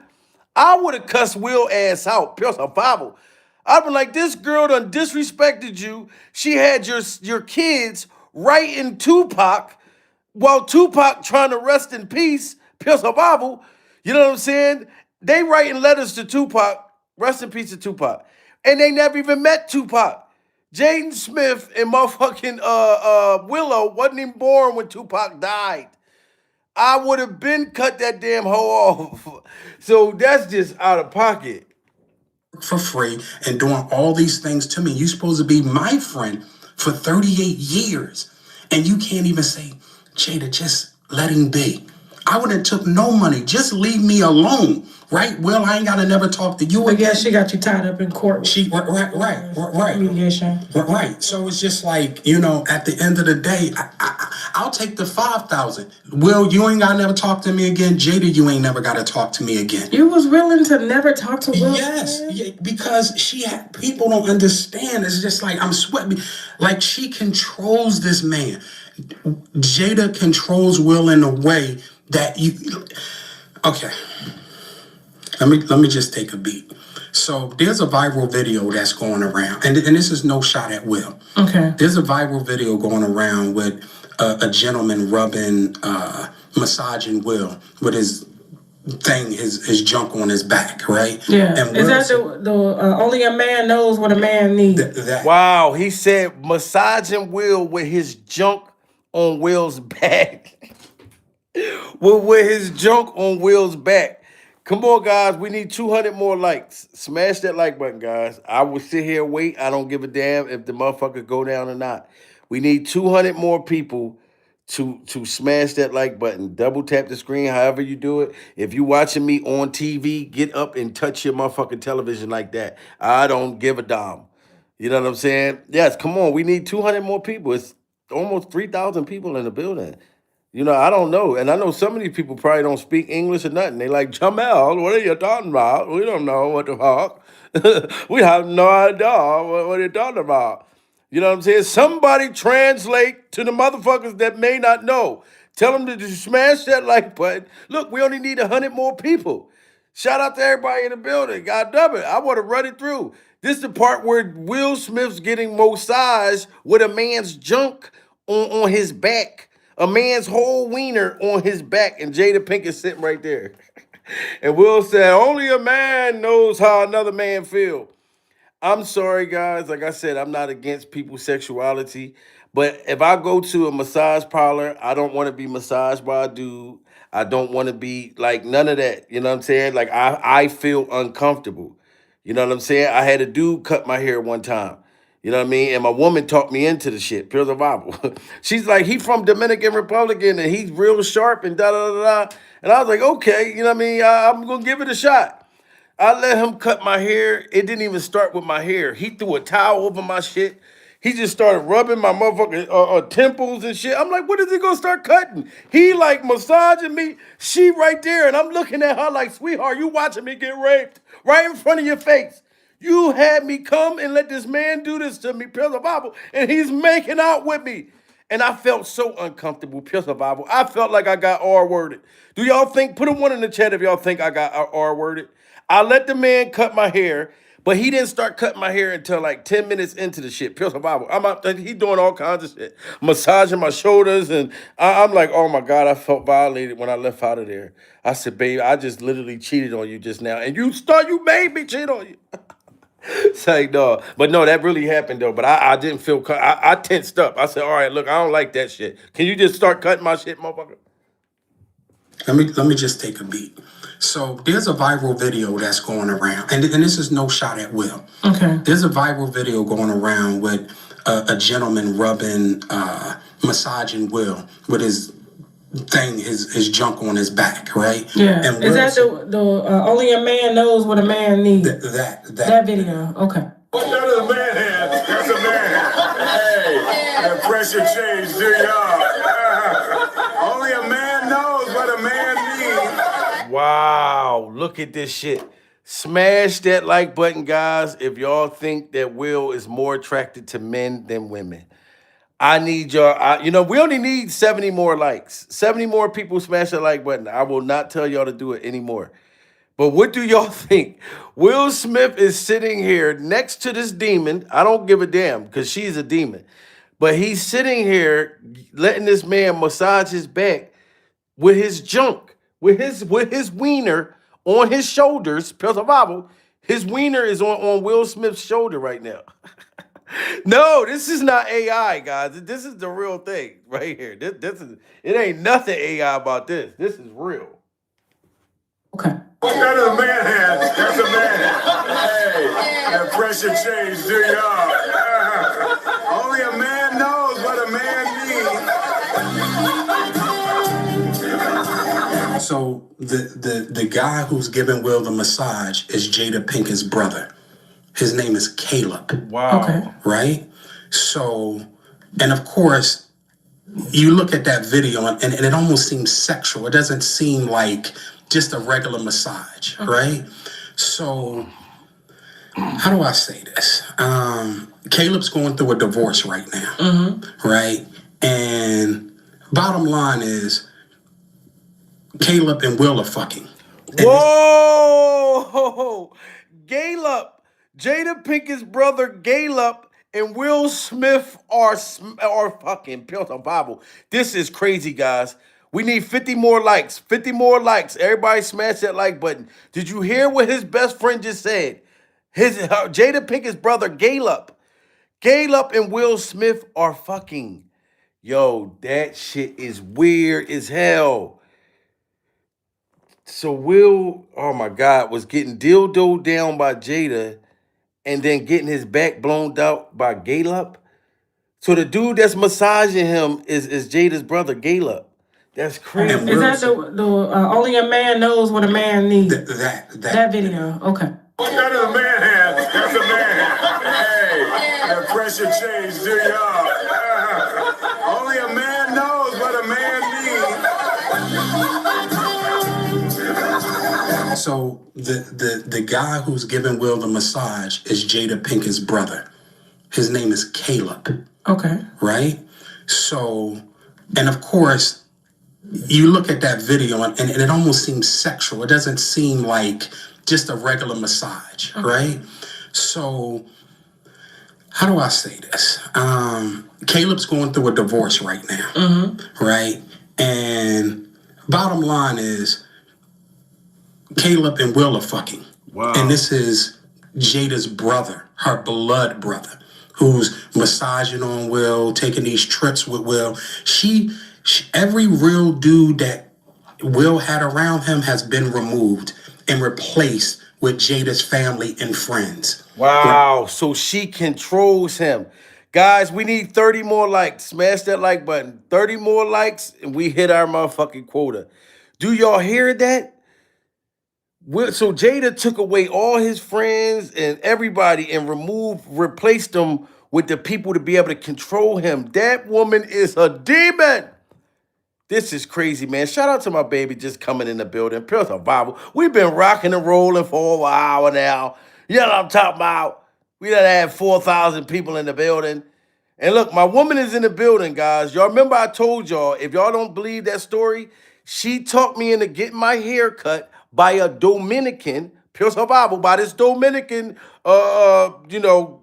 I would have cussed Will ass out. Pure survival. I'd been like, this girl done disrespected you. She had your kids writing Tupac while Tupac trying to rest in peace, pure survival. You know what I'm saying? They writing letters to Tupac, rest in peace to Tupac. And they never even met Tupac. Jaden Smith and motherfucking Willow wasn't even born when Tupac died. I would have been cut that damn hoe off. So that's just out of pocket. For free and doing all these things to me. You're supposed to be my friend for 38 years. And you can't even say, Jada, just let him be. I wouldn't took no money. Just leave me alone. Right? Well, I ain't gotta never talk to you I again. guess she got you tied up in court. Right. Mediation. Right. So it's just like, you know, at the end of the day, I'll take the 5,000. Will, you ain't gotta never talk to me again. Jada, you ain't never gotta talk to me again. You was willing to never talk to Will? Yes, because people don't understand. It's just like, I'm sweating. Like, she controls this man. Jada controls Will in a way that you. Okay, let me just take a beat. So there's a viral video that's going around, and this is no shot at Will. Okay. There's a viral video going around with a gentleman rubbing, massaging Will with his thing, his junk on his back, right? Yeah. And is that the only a man knows what a man needs? Wow, he said massaging Will with his junk on Will's back. with his junk on Will's back. Come on, guys. We need 200 more likes. Smash that like button, guys. I will sit here and wait. I don't give a damn if the motherfucker go down or not. We need 200 more people to smash that like button. Double tap the screen, however you do it. If you watching me on TV, get up and touch your motherfucking television like that. I don't give a damn. You know what I'm saying? Yes, come on. We need 200 more people. It's almost 3,000 people in the building. You know, I don't know. And I know some of these people probably don't speak English or nothing. They like, Jamel, what are you talking about? We don't know what the fuck. We have no idea what you're talking about. You know what I'm saying? Somebody translate to the motherfuckers that may not know. Tell them to just smash that like button. Look, we only need 100 more people. Shout out to everybody in the building. God damn it. I want to run it through. This is the part where Will Smith's getting massaged with a man's junk on his back. A man's whole wiener on his back. And Jada Pinkett sitting right there. And Will said, only a man knows how another man feels. I'm sorry, guys. Like I said, I'm not against people's sexuality. But if I go to a massage parlor, I don't want to be massaged by a dude. I don't want to be like none of that. You know what I'm saying? Like I feel uncomfortable. You know what I'm saying? I had a dude cut my hair one time. You know what I mean? And my woman talked me into the shit. Pure survival. She's like, he from Dominican Republic and he's real sharp and da da da da. And I was like, okay, you know what I mean? I'm gonna give it a shot. I let him cut my hair. It didn't even start with my hair. He threw a towel over my shit. He just started rubbing my motherfucking temples and shit. I'm like, what is he gonna start cutting? He like massaging me. She right there, and I'm looking at her like, sweetheart, you watching me get raped right in front of your face. You had me come and let this man do this to me, pure survival, and he's making out with me. And I felt so uncomfortable, pure survival. I felt like I got R-worded. Do y'all think, put a one in the chat if y'all think I got R-worded. I let the man cut my hair, but he didn't start cutting my hair until like 10 minutes into the shit, pure survival. I'm out there, he doing all kinds of shit, massaging my shoulders, and I'm like, oh my God, I felt violated when I left out of there. I said, babe, I just literally cheated on you just now, and you made me cheat on you. Say no, but no, that really happened though. But I didn't feel I tensed up. I said, all right, look, I don't like that shit. Can you just start cutting my shit, motherfucker? Let me just take a beat. So there's a viral video that's going around, and this is no shot at Will. Okay. There's a viral video going around with a gentleman rubbing, massaging Will with his thing, his junk on his back, right? Yeah. And Is that the only a man knows what a man needs? That video? Okay. What that is a man hand? That's a man. Hey, that pressure change, do y'all? Only a man knows what a man needs. Wow, look at this shit. Smash that like button, guys, if y'all think that Will is more attracted to men than women. I need y'all, we only need 70 more likes. 70 more people smash that like button. I will not tell y'all to do it anymore. But what do y'all think? Will Smith is sitting here next to this demon. I don't give a damn because she's a demon. But he's sitting here letting this man massage his back with his junk, with his wiener on his shoulders. Pure survival. His wiener is on Will Smith's shoulder right now. No, this is not AI, guys. This is the real thing right here. This is, it ain't nothing AI about this. This is real. Okay. What that is a man hand? That's a man. Hey, that pressure change, do y'all? Only a man knows what a man needs. So the guy who's giving Will the massage is Jada Pinkett's brother. His name is Caleb. Wow. Okay. Right? So, and of course, you look at that video and it almost seems sexual. It doesn't seem like just a regular massage, right? So, how do I say this? Caleb's going through a divorce right now, right? And bottom line is, Caleb and Will are fucking. Whoa! Caleb, Jada Pinkett's brother Caleb and Will Smith are fucking pure survival. This is crazy, guys. We need 50 more likes. 50 more likes. Everybody smash that like button. Did you hear what his best friend just said? Jada Pinkett's brother Caleb and Will Smith are fucking. Yo, that shit is weird as hell. So Will, oh my God, was getting dildoed down by Jada and then getting his back blown out by Caleb. So the dude that's massaging him is Jada's brother, Caleb. That's crazy. Is that the only a man knows what a man needs? That video? Okay. What that is a man hand? That's a man. Hey, that pressure change, do y'all? Only a man knows what a man needs. So the guy who's giving Will the massage is Jada Pinkett's brother. His name is Caleb. Okay. Right? So, and of course, you look at that video and it almost seems sexual. It doesn't seem like just a regular massage, right? So, how do I say this? Caleb's going through a divorce right now, right? And bottom line is, Caleb and Will are fucking. Wow. And this is Jada's brother, her blood brother, who's massaging on Will, taking these trips with Will. Every real dude that Will had around him has been removed and replaced with Jada's family and friends. Wow. So she controls him. Guys, we need 30 more likes. Smash that like button. 30 more likes and we hit our motherfucking quota. Do y'all hear that? So Jada took away all his friends and everybody and replaced them with the people to be able to control him. That woman is a demon. This is crazy, man. Shout out to my baby just coming in the building. Pure survival. We've been rocking and rolling for over an hour now. You know what I'm talking about? We done had 4,000 people in the building. And look, my woman is in the building, guys. Y'all remember I told y'all, if y'all don't believe that story, she talked me into getting my hair cut by a Dominican, pure survival, by this Dominican,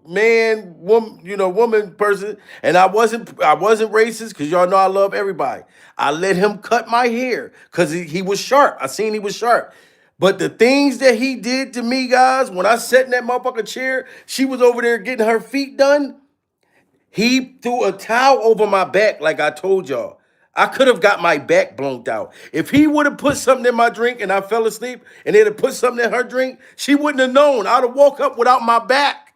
man, woman, woman person. And I wasn't racist because y'all know I love everybody. I let him cut my hair because he was sharp. I seen he was sharp. But the things that he did to me, guys, when I sat in that motherfucker chair, she was over there getting her feet done. He threw a towel over my back like I told y'all. I could have got my back blown out. If he would have put something in my drink and I fell asleep and they'd have put something in her drink, she wouldn't have known. I'd have woke up without my back.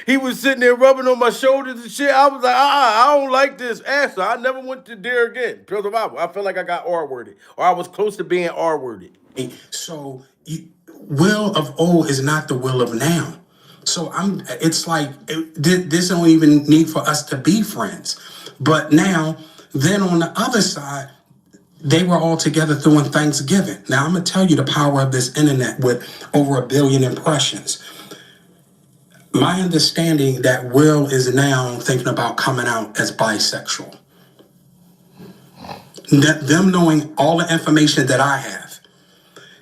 He was sitting there rubbing on my shoulders and shit. I was like, I don't like this answer. I never went to there again. Pure survival. I felt like I got R-worded. Or I was close to being R-worded. So will of old is not the will of now. So it's like, this don't even need for us to be friends. But now, then on the other side, they were all together doing Thanksgiving. Now I'm gonna tell you the power of this internet with over 1 billion impressions. My understanding that Will is now thinking about coming out as bisexual. Them knowing all the information that I have,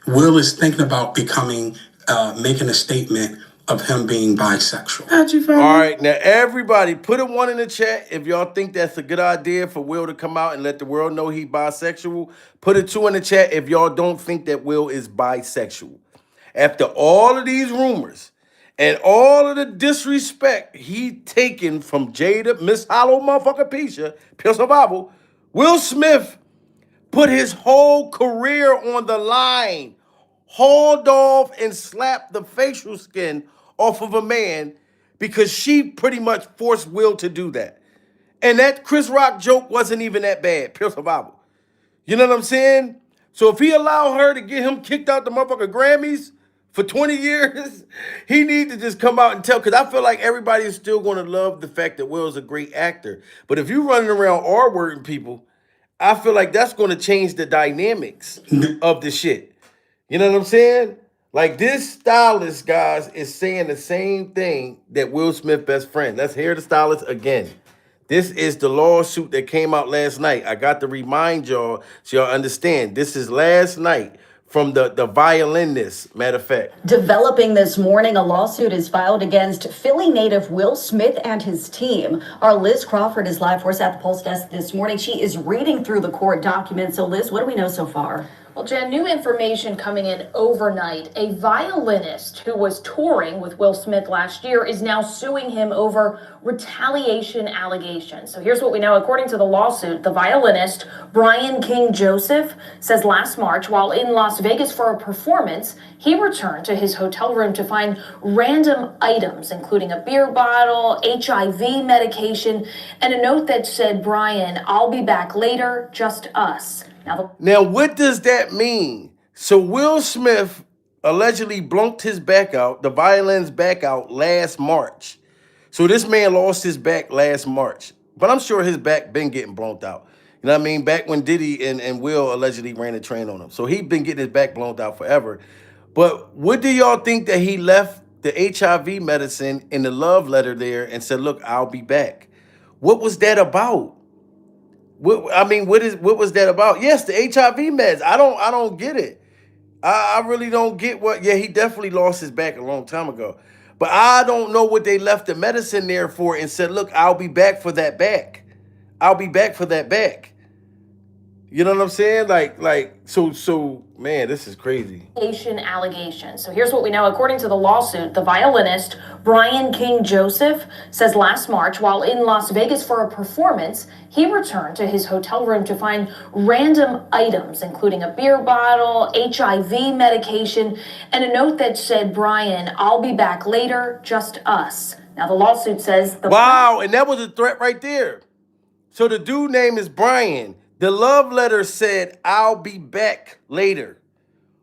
Will is thinking about making a statement of him being bisexual. How'd you find All that? right, now everybody, put a 1 in the chat if y'all think that's a good idea for Will to come out and let the world know he's bisexual. Put a 2 in the chat if y'all don't think that Will is bisexual. After all of these rumors and all of the disrespect he taken from Jada, Miss Hollow motherfucker Pisha, Pure Survival, Will Smith put his whole career on the line, hauled off and slapped the facial skin off of a man because she pretty much forced Will to do that. And that Chris Rock joke wasn't even that bad. Pure survival. You know what I'm saying? So if he allowed her to get him kicked out the motherfucking Grammys for 20 years, he needs to just come out and tell, because I feel like everybody is still going to love the fact that Will's a great actor. But if you're running around R-wording people, I feel like that's going to change the dynamics of the shit. You know what I'm saying? Like, this stylist, guys, is saying the same thing that Will Smith's best friend. Let's hear the stylist again. This is the lawsuit that came out last night. I got to remind y'all so y'all understand. This is last night from the violinist, matter of fact. Developing this morning, a lawsuit is filed against Philly native Will Smith and his team. Our Liz Crawford is live for us at the Pulse Desk this morning. She is reading through the court documents. So, Liz, what do we know so far? Well, Jen, new information coming in overnight. A violinist who was touring with Will Smith last year is now suing him over retaliation allegations. So here's what we know. According to the lawsuit, the violinist, Brian King Joseph, says last March, while in Las Vegas for a performance, he returned to his hotel room to find random items, including a beer bottle, HIV medication, and a note that said, "Brian, I'll be back later, just us." Now, what does that mean? So Will Smith allegedly blunked his back out, the violin's back out last March. So this man lost his back last March. But I'm sure his back been getting blown out. You know what I mean? Back when Diddy and Will allegedly ran a train on him. So he been getting his back blown out forever. But what do y'all think that he left the HIV medicine in the love letter there and said, look, I'll be back? What was that about? What was that about? Yes, the HIV meds. I don't get it. I really don't get what. Yeah, he definitely lost his back a long time ago. But I don't know what they left the medicine there for and said, look, I'll be back for that back. I'll be back for that back. You know what I'm saying? So, man, this is crazy. Allegations. So here's what we know. According to the lawsuit, the violinist, Brian King Joseph, says last March, while in Las Vegas for a performance, he returned to his hotel room to find random items, including a beer bottle, HIV medication, and a note that said, "Brian, I'll be back later, just us." Now, the lawsuit says wow, and that was a threat right there. So the dude name is Brian. The love letter said, "I'll be back later."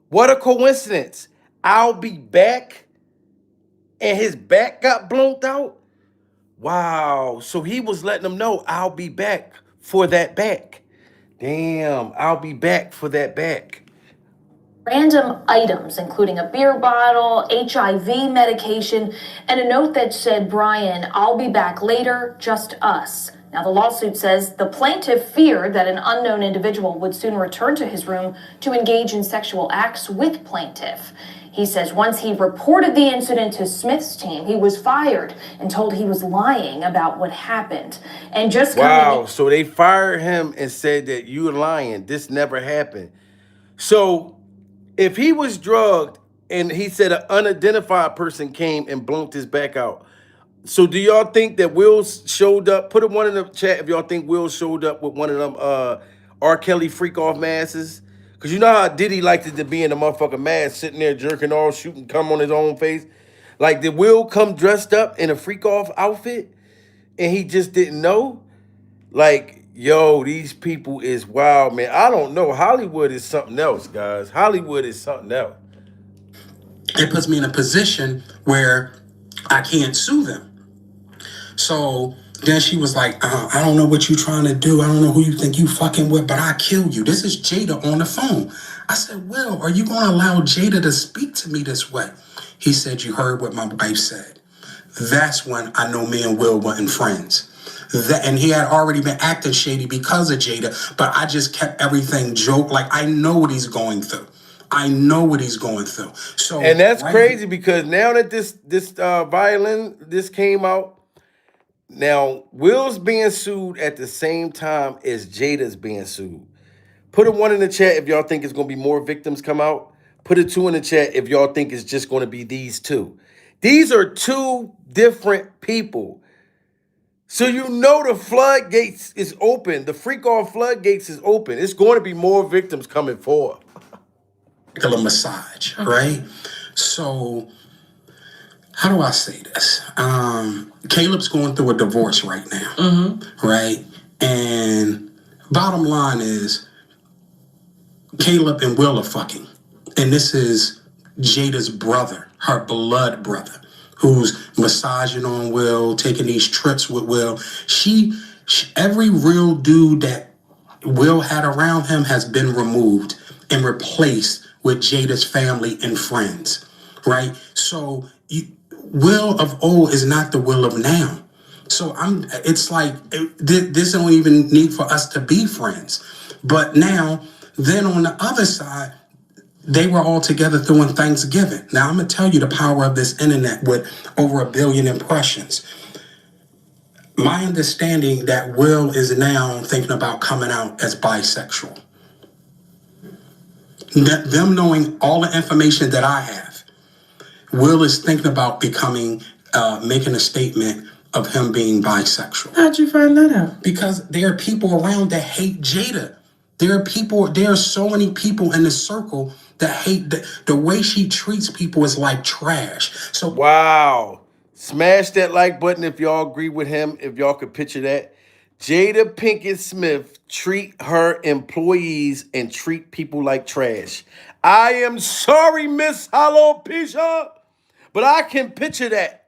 What a coincidence. I'll be back. and his back got blown out. Wow. So he was letting them know, I'll be back for that back. Damn, I'll be back for that back. Random items, including a beer bottle, HIV medication, and a note that said, Brian, I'll be back later, just us. Now, the lawsuit says the plaintiff feared that an unknown individual would soon return to his room to engage in sexual acts with plaintiff. He says once he reported the incident to Smith's team, he was fired and told he was lying about what happened. And just wow, so they fired him and said that you're lying. This never happened. So if he was drugged and he said an unidentified person came and blown his back out, so do y'all think that Will showed up? Put a one in the chat if y'all think Will showed up with one of them R. Kelly freak off masks. Cause you know how Diddy liked it to be in the motherfucking mask, sitting there jerking off, shooting cum on his own face. Like, did Will come dressed up in a freak off outfit and he just didn't know? Like, yo, these people is wild, man. I don't know. Hollywood is something else, guys. Hollywood is something else. It puts me in a position where I can't sue them. So then she was like, I don't know what you're trying to do. I don't know who you think you fucking with, but I kill you. This is Jada on the phone. I said, Will, are you going to allow Jada to speak to me this way? He said, you heard what my wife said. That's when I know me and Will weren't friends. And he had already been acting shady because of Jada, but I just kept everything joke. Like, I know what he's going through. I know what he's going through. So, and that's crazy because now that this violin came out, now Will's being sued at the same time as Jada's being sued. Put a one in the chat if y'all think it's gonna be more victims come out. Put a two in the chat if y'all think it's just gonna be these two. These are two different people. So you know the floodgates is open. The freak off floodgates is open. It's going to be more victims coming forward. A massage, right? So how do I say this? Caleb's going through a divorce right now, right? And bottom line is Caleb and Will are fucking. And this is Jada's brother, her blood brother, who's massaging on Will, taking these trips with Will. She every real dude that Will had around him has been removed and replaced with Jada's family and friends, right? So Will of old is not the Will of now. So it's like, this don't even need for us to be friends. But now, then on the other side, they were all together doing Thanksgiving. Now, I'm going to tell you the power of this internet with over 1 billion impressions. My understanding that Will is now thinking about coming out as bisexual. Them knowing all the information that I have, Will is thinking about making a statement of him being bisexual. How'd you find that out? Because there are people around that hate Jada. There are so many people in the circle that hate the way she treats people is like trash. So wow. Smash that like button if y'all agree with him, if y'all could picture that. Jada Pinkett Smith treat her employees and treat people like trash. I am sorry, Miss Alopecia, but I can picture that.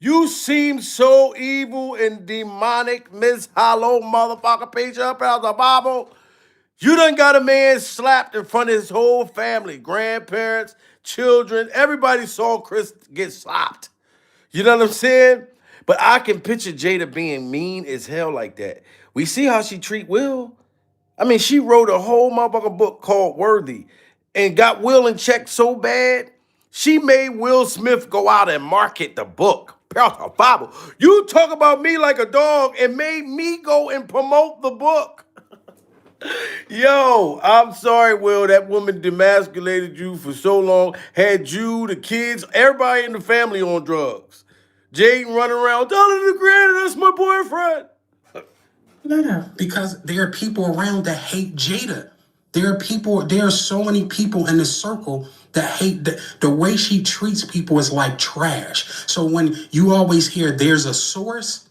You seem so evil and demonic, Miss Hollow motherfucker Peacia up out the Bible. You done got a man slapped in front of his whole family, grandparents, children. Everybody saw Chris get slapped. You know what I'm saying? But I can picture Jada being mean as hell like that. We see how she treat Will. I mean, she wrote a whole motherfucking book called Worthy and got Will in check so bad, she made Will Smith go out and market the book. Bible. You talk about me like a dog and made me go and promote the book. Yo, I'm sorry, Will. That woman demasculated you for so long. Had you, the kids, everybody in the family on drugs. Jaden running around, telling the granny, that's my boyfriend. Because there are people around that hate Jada. There are so many people in the circle that hate the way she treats people is like trash. So when you always hear there's a source,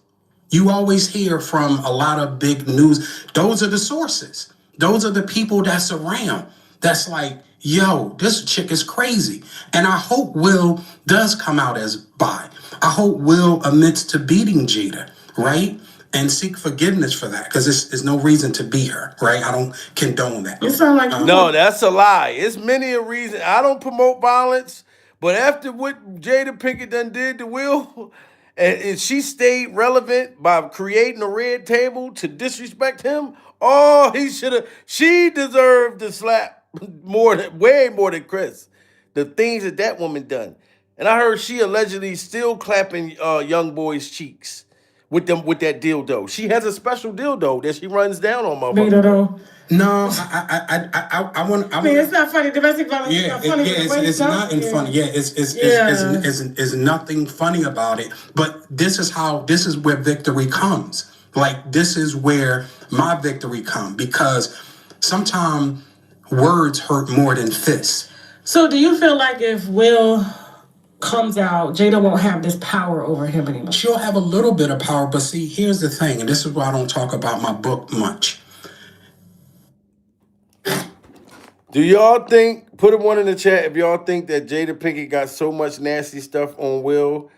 you always hear from a lot of big news. Those are the sources. Those are the people that's around. That's like, yo, this chick is crazy. And I hope Will does come out as bi. I hope Will admits to beating Jada, right? And seek forgiveness for that, because there's no reason to beat her, right? I don't condone that. You sound like No, that's a lie. It's many a reason. I don't promote violence, but after what Jada Pinkett done did to Will, and she stayed relevant by creating a red table to disrespect him, oh, she deserved to slap way more than Chris. The things that woman done. And I heard she allegedly still clapping young boys' cheeks with that dildo. She has a special dildo that she runs down on motherfuckers. though. No, I want. I mean, it's not funny. Domestic violence is not funny. It's not funny. Yeah, it's nothing funny about it. But this is where victory comes. Like, this is where my victory comes, because sometimes words hurt more than fists. So do you feel like if Will comes out, Jada won't have this power over him anymore? She'll have a little bit of power, but see, here's the thing, and this is why I don't talk about my book much. Do y'all think, put a one in the chat if y'all think that Jada Pinkett got so much nasty stuff on Will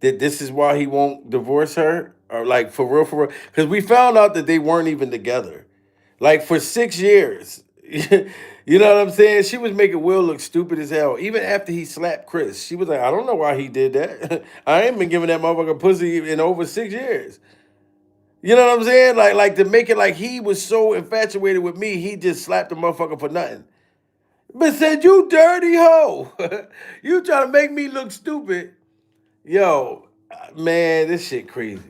that this is why he won't divorce her? Or like for real? Because we found out that they weren't even together. Like for 6 years. You know what I'm saying? She was making Will look stupid as hell. Even after he slapped Chris, she was like, I don't know why he did that. I ain't been giving that motherfucker pussy in over 6 years. You know what I'm saying? Like to make it like he was so infatuated with me, he just slapped the motherfucker for nothing. But said, you dirty hoe. You trying to make me look stupid. Yo, man, this shit crazy.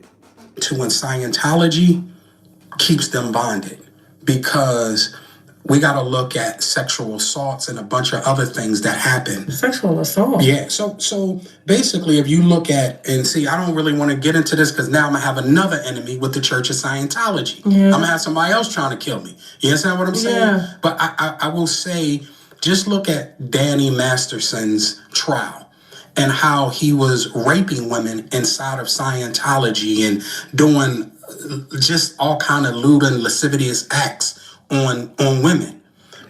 In Scientology keeps them bonded, because we got to look at sexual assaults and a bunch of other things that happen. Sexual assault? Yeah. So basically, if you look at, and see, I don't really want to get into this because now I'm going to have another enemy with the Church of Scientology. Yeah. I'm going to have somebody else trying to kill me. You understand what I'm saying? Yeah. But I will say, just look at Danny Masterson's trial and how he was raping women inside of Scientology and doing just all kind of lewd and lascivious acts on women.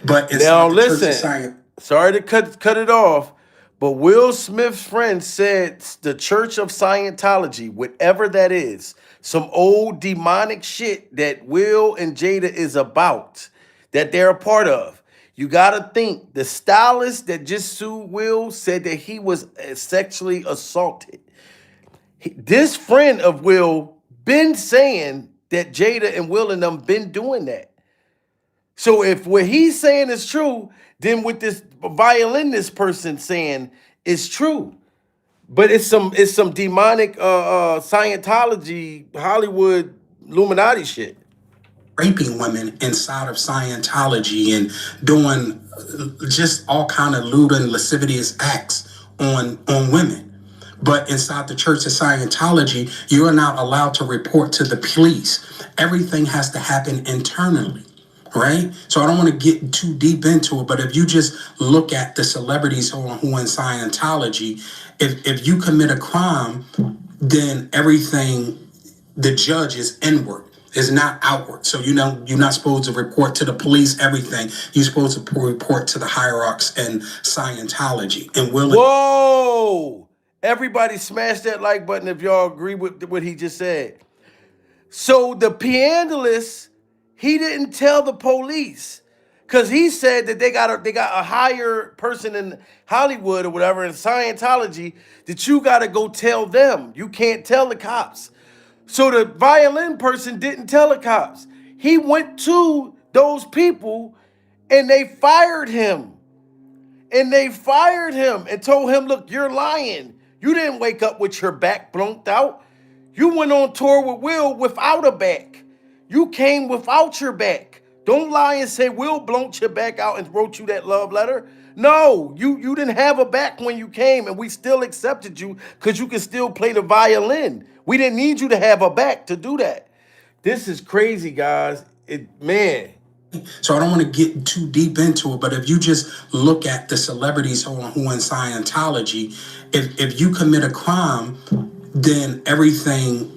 But now listen, sorry to cut it off, but Will Smith's friend said the Church of Scientology, whatever that is, some old demonic shit that Will and Jada is about, that they're a part of. You gotta think, the stylist that just sued Will said that he was sexually assaulted. This friend of Will been saying that Jada and Will and them been doing that. So if what he's saying is true, then what this violinist person saying is true. But it's some demonic Scientology, Hollywood, Illuminati shit. Raping women inside of Scientology and doing just all kind of lewd and lascivious acts on women. But inside the Church of Scientology, you are not allowed to report to the police. Everything has to happen internally, right? So I don't want to get too deep into it, but if you just look at the celebrities who are in Scientology, if you commit a crime, then everything, the judge is inward. Is not outward. So you're not supposed to report to the police everything. You're supposed to report to the hierarchs in Scientology. And whoa! Everybody smash that like button if y'all agree with what he just said. So the pianist, he didn't tell the police, because he said that they got a higher person in Hollywood or whatever in Scientology that you got to go tell them. You can't tell the cops. So the violin person didn't tell the cops. He went to those people and they fired him. And told him, look, you're lying. You didn't wake up with your back blonked out. You went on tour with Will without a back. You came without your back. Don't lie and say Will blonked your back out and wrote you that love letter. No, you didn't have a back when you came, and we still accepted you because you can still play the violin. We didn't need you to have a back to do that. This is crazy, guys. Man. So I don't want to get too deep into it, but if you just look at the celebrities who are in Scientology, if you commit a crime, then everything,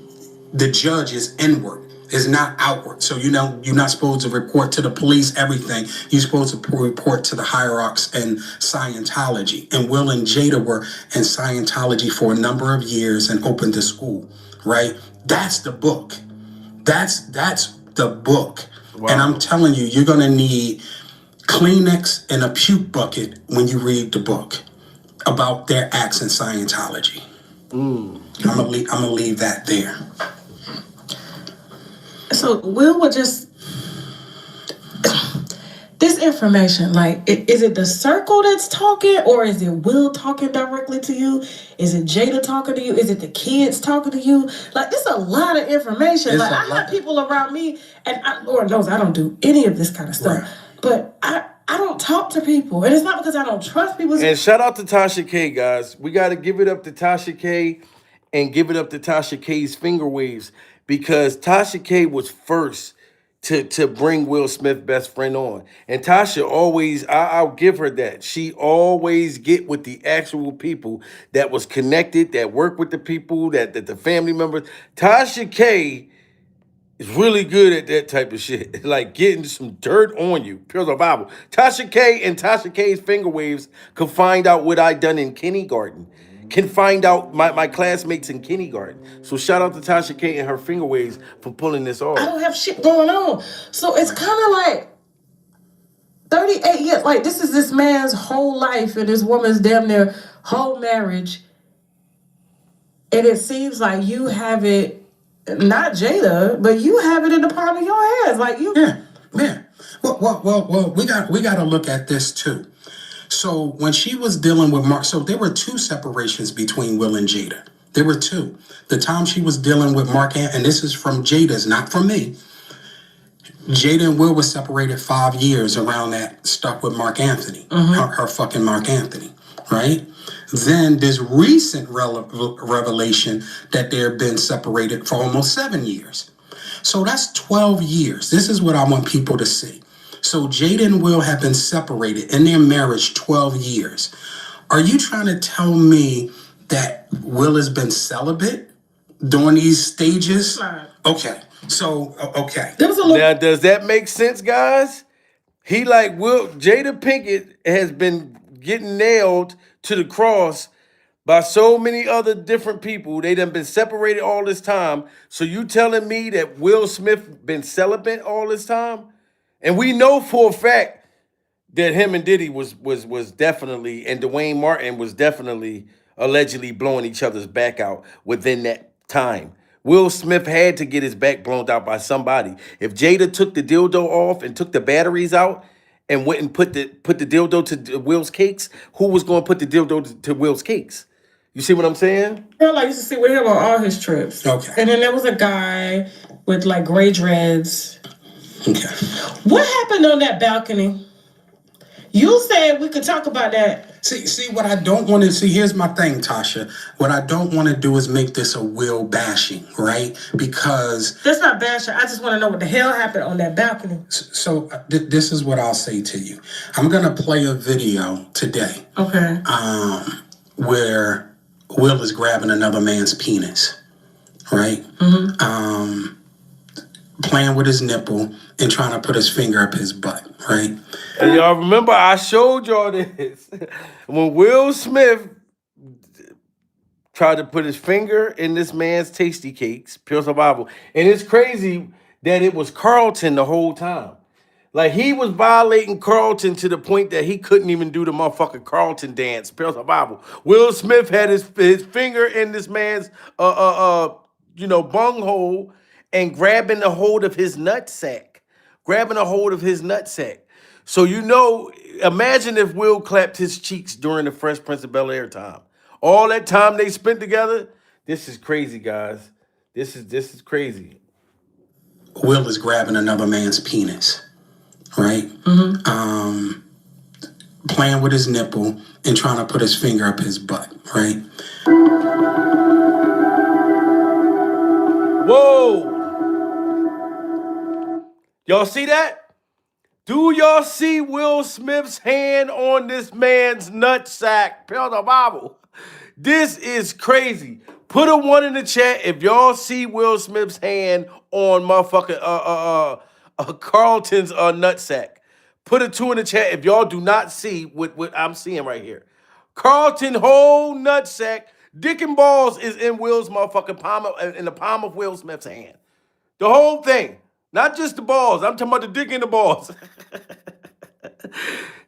the judge is inward. It's not outward. So you're not supposed to report to the police everything. You're supposed to report to the hierarchs and Scientology. And Will and Jada were in Scientology for a number of years and opened a school, right? That's the book. That's the book. Wow. And I'm telling you, you're gonna need Kleenex and a puke bucket when you read the book about their acts in Scientology. I'm gonna leave that there. So Will would just this information, like, is it the circle that's talking, or is it Will talking directly to you? Is it Jada talking to you? Is it the kids talking to you? Like, it's a lot of information. Like, I have people around me, and Lord knows I don't do any of this kind of stuff. Right. But I don't talk to people, and it's not because I don't trust people. And shout out to Tasha K, guys. We got to give it up to Tasha K and give it up to Tasha K's finger waves, because Tasha K was first to bring Will Smith's best friend on. And Tasha always, I'll give her that. She always get with the actual people that was connected, that work with the people, that the family members. Tasha K is really good at that type of shit. Like getting some dirt on you. Pure survival. Tasha K and Tasha K's finger waves can find out what I done in kindergarten. Can find out my classmates in kindergarten. So shout out to Tasha K and her finger waves for pulling this off. I don't have shit going on. So it's kind of like 38 years. Like, this is this man's whole life and this woman's damn near whole marriage. And it seems like you have it, not Jada, but you have it in the palm of your hands. Like, you. Yeah. Well, we got to look at this too. So when she was dealing with Mark, so there were two separations between Will and Jada. There were two. The time she was dealing with Mark, and this is from Jada's, not from me. Jada and Will were separated 5 years around that stuff with Mark Anthony, her fucking Mark Anthony, right? Then this recent revelation that they've been separated for almost 7 years. So that's 12 years. This is what I want people to see. So Jada and Will have been separated in their marriage 12 years. Are you trying to tell me that Will has been celibate during these stages? Okay. So, okay. Now, does that make sense, guys? He like Will, Jada Pinkett has been getting nailed to the cross by so many other different people. They done been separated all this time. So you telling me that Will Smith been celibate all this time? And we know for a fact that him and Diddy was definitely, and Dwayne Martin was definitely allegedly blowing each other's back out within that time. Will Smith had to get his back blown out by somebody. If Jada took the dildo off and took the batteries out and went and put the dildo to Will's cakes, who was going to put the dildo to Will's cakes? You see what I'm saying? Girl, I used to see with him on all his trips. Okay. And then there was a guy with like gray dreads. Okay. What happened on that balcony? You said we could talk about that. See what I don't want to see. Here's my thing, Tasha. What I don't want to do is make this a Will bashing, right? Because that's not bashing. I just want to know what the hell happened on that balcony. So this is what I'll say to you. I'm gonna play a video today. Okay. Where Will is grabbing another man's penis, right? Playing with his nipple and trying to put his finger up his butt, right? And y'all remember I showed y'all this. When Will Smith tried to put his finger in this man's tasty cakes, pure survival. And it's crazy that it was Carlton the whole time. Like, he was violating Carlton to the point that he couldn't even do the motherfucking Carlton dance, pure survival. Will Smith had his finger in this man's bunghole and grabbing a hold of his nutsack. So, imagine if Will clapped his cheeks during the Fresh Prince of Bel-Air time. All that time they spent together, this is crazy, guys. This is crazy. Will is grabbing another man's penis, right? Playing with his nipple and trying to put his finger up his butt, right? Whoa! Y'all see that? Do y'all see Will Smith's hand on this man's nutsack? Pure the Bible. This is crazy. Put a 1 in the chat if y'all see Will Smith's hand on motherfucking Carlton's nutsack. Put a 2 in the chat if y'all do not see what I'm seeing right here. Carlton whole nutsack, dick and balls is in Will's motherfucking palm, in the palm of Will Smith's hand. The whole thing, not just the balls. I'm talking about the dick and the balls.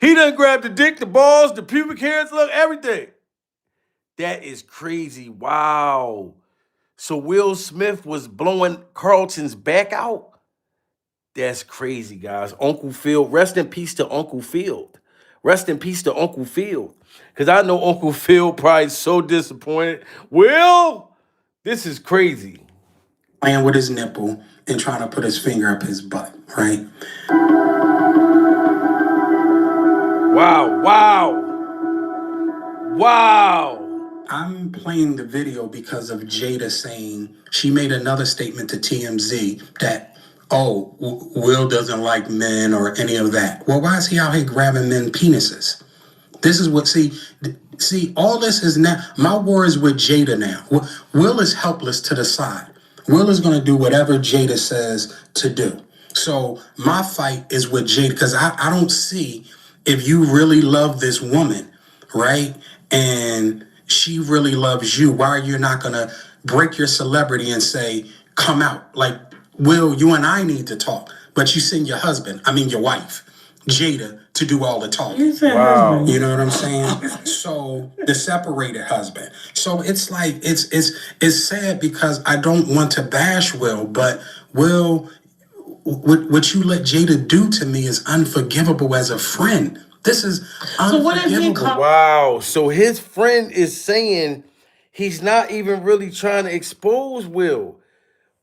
He done grabbed the dick, the balls, the pubic hairs, look, everything. That is crazy. Wow. So Will Smith was blowing Carlton's back out? That's crazy, guys. Uncle Phil, rest in peace to Uncle Phil. Rest in peace to Uncle Phil. Because I know Uncle Phil probably so disappointed. Will, this is crazy. Playing with his nipple and trying to put his finger up his butt, right? Wow, wow. Wow. I'm playing the video because of Jada saying, she made another statement to TMZ that, oh, Will doesn't like men or any of that. Well, why is he out here grabbing men penises? This is what, see, all this is now, my war is with Jada now. Will is helpless to the side. Will is going to do whatever Jada says to do. So my fight is with Jada, because I don't see, if you really love this woman, right, and she really loves you, why are you not going to break your celebrity and say, come out? Like, Will, you and I need to talk. But you send your wife, Jada, to do all the talking. Wow. You know what I'm saying? So the separated husband. So it's like, it's sad because I don't want to bash Will, but Will, what you let Jada do to me is unforgivable as a friend. This is unforgivable. Wow. So his friend is saying he's not even really trying to expose Will,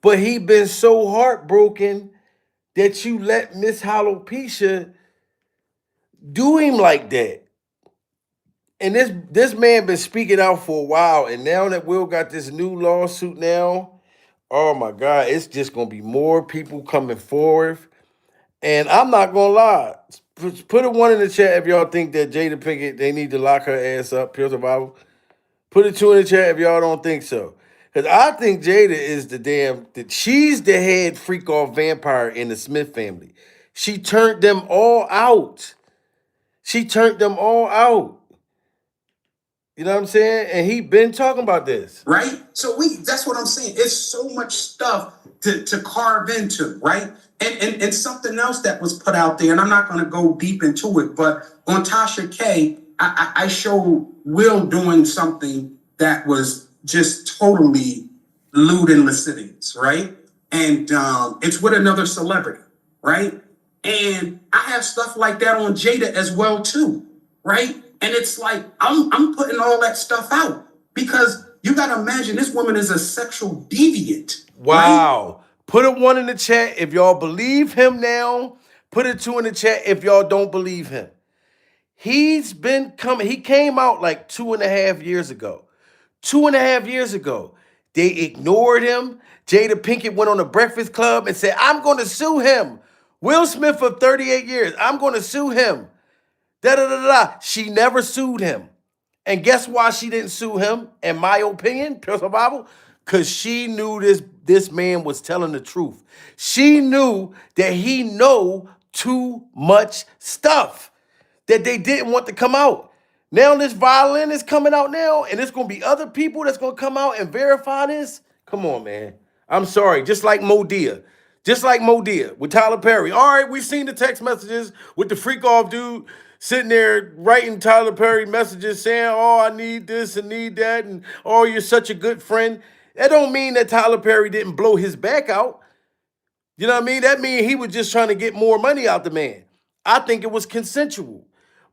but he been so heartbroken that you let Miss Alopecia do him like that. And this man been speaking out for a while, and now that Will got this new lawsuit now, oh my God, it's just gonna be more people coming forward. And I'm not gonna lie, put a 1 in the chat if y'all think that Jada Pinkett, they need to lock her ass up, pure survival. Put a 2 in the chat if y'all don't think so. Because I think Jada is she's the head freak off vampire in the Smith family. She turned them all out. She turned them all out. You know what I'm saying? And he been talking about this. Right? So that's what I'm saying. It's so much stuff to carve into, right? And something else that was put out there, and I'm not going to go deep into it, but on Tasha K, I showed Will doing something that was just totally lewd and lascivious, right? And it's with another celebrity, right? And I have stuff like that on Jada as well too, right? And it's like I'm putting all that stuff out because you got to imagine this woman is a sexual deviant. Wow. Right? Put a 1 in the chat if y'all believe him now. Put a 2 in the chat if y'all don't believe him. He's been coming. He came out like 2.5 years ago. 2.5 years ago. They ignored him. Jada Pinkett went on the Breakfast Club and said, I'm going to sue him. Will Smith for 38 years. I'm going to sue him. Da-da-da-da. She never sued him. And guess why she didn't sue him, in my opinion, pure survival? Because she knew this man was telling the truth. She knew that he know too much stuff that they didn't want to come out. Now this violin is coming out now, and it's going to be other people that's going to come out and verify this. Come on, man. I'm sorry. Just like Modia. Just like Modia with Tyler Perry. All right, we've seen the text messages with the freak off dude sitting there writing Tyler Perry messages saying, oh, I need this and need that, and oh, you're such a good friend. That don't mean that Tyler Perry didn't blow his back out. You know what I mean? That means he was just trying to get more money out the man. I think it was consensual.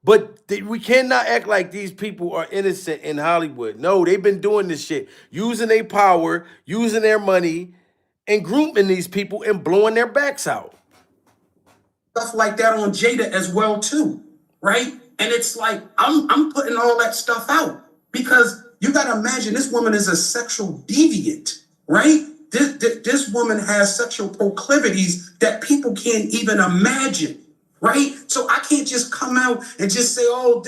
But we cannot act like these people are innocent in Hollywood. No, they've been doing this shit, using their power, using their money, and grooming these people and blowing their backs out. Stuff like that on Jada as well too, right? And it's like I'm putting all that stuff out because you got to imagine this woman is a sexual deviant, right? This woman has sexual proclivities that people can't even imagine, right? So I can't just come out and just say, oh,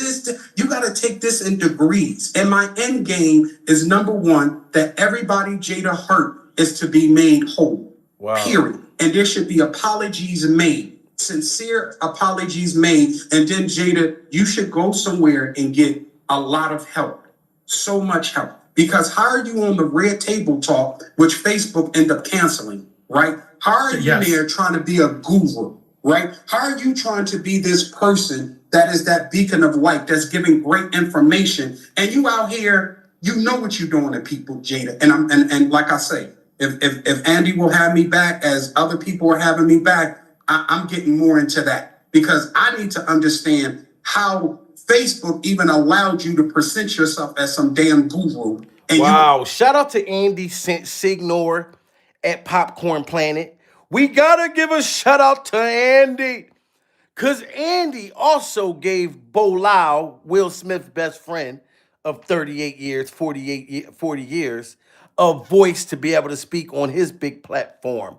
you got to take this in degrees. And my end game is, number one, that everybody Jada hurt is to be made whole. Wow. Period. And there should be apologies made, sincere apologies made. And then, Jada, you should go somewhere and get a lot of help. So much help. Because how are you on the Red Table Talk, which Facebook ended up canceling, right? How are you there trying to be a guru, right? How are you trying to be this person that is that beacon of light that's giving great information, and you out here, you know what you're doing to people, Jada. And like I say, if Andy will have me back, as other people are having me back, I'm getting more into that, because I need to understand how Facebook even allowed you to present yourself as some damn guru. And wow. Shout out to Andy Signor at Popcorn Planet. We gotta give a shout out to Andy, because Andy also gave Bolau, Will Smith's best friend of 38 years, 40 years, a voice to be able to speak on his big platform.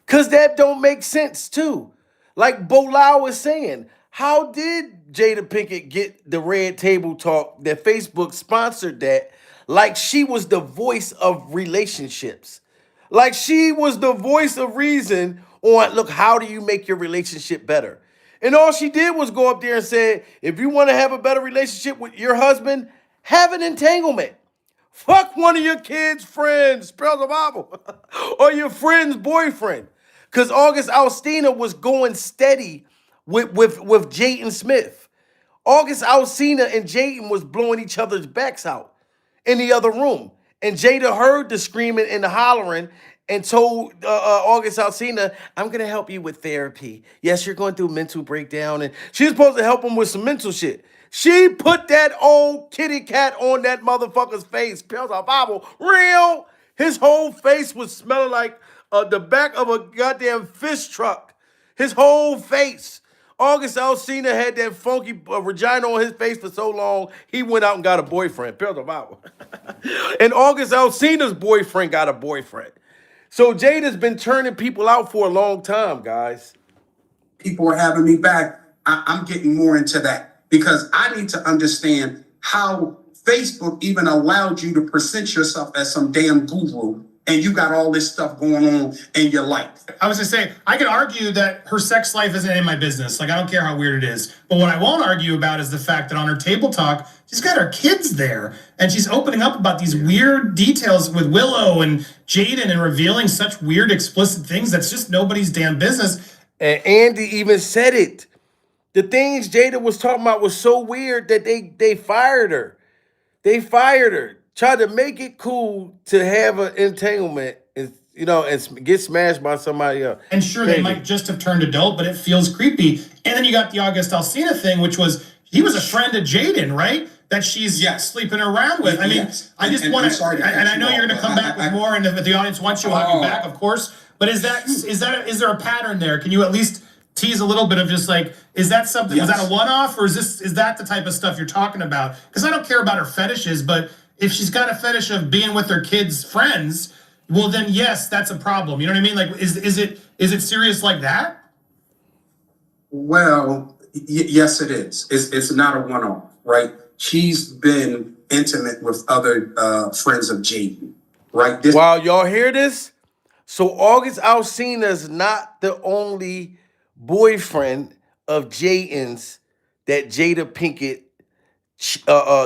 Because that don't make sense too. Like Bolau was saying, how did Jada Pinkett get the Red Table Talk that Facebook sponsored that? Like she was the voice of relationships. Like she was the voice of reason on, look, how do you make your relationship better? And all she did was go up there and say, if you want to have a better relationship with your husband, have an entanglement. Fuck one of your kids' friends, spell the Bible, or your friend's boyfriend. Because August Alsina was going steady with Jaden Smith. August Alsina and Jaden was blowing each other's backs out in the other room. And Jada heard the screaming and the hollering and told August Alsina, I'm going to help you with therapy. Yes, you're going through mental breakdown. And she's supposed to help him with some mental shit. She put that old kitty cat on that motherfucker's face. Pills our Bible. Real. His whole face was smelling like the back of a goddamn fish truck. His whole face. August Alsina had that funky vagina on his face for so long, he went out and got a boyfriend. Pills our Bible. And August Alsina's boyfriend got a boyfriend. So Jada's been turning people out for a long time, guys. People are having me back. I'm getting more into that, because I need to understand how Facebook even allowed you to present yourself as some damn guru, and you got all this stuff going on in your life. I was just saying, I could argue that her sex life isn't in my business. Like, I don't care how weird it is. But what I won't argue about is the fact that on her table talk, she's got her kids there, and she's opening up about these weird details with Willow and Jaden and revealing such weird, explicit things that's just nobody's damn business. And Andy even said it. The things Jada was talking about was so weird that they fired her. They fired her. Tried to make it cool to have an entanglement and get smashed by somebody else. And sure, they might just have turned adult, but it feels creepy. And then you got the August Alsina thing, which was, he was a friend of Jaden, right? That she's sleeping around with. I mean, I just want to, and I know you're going to come back with more, and if the audience wants you, I'll have you back, of course. But is there a pattern there? Can you at least tease a little bit of just like, is that something, was that a one-off, or is that the type of stuff you're talking about? Because I don't care about her fetishes, but if she's got a fetish of being with her kids' friends, well then yes, that's a problem. You know what I mean? Like, is it serious like that? Well, yes, it is. It's not a one-off, right? She's been intimate with other friends of Jaden, right? Wow, y'all hear this? So August Alsina's not the only boyfriend of Jaden's that Jada Pinkett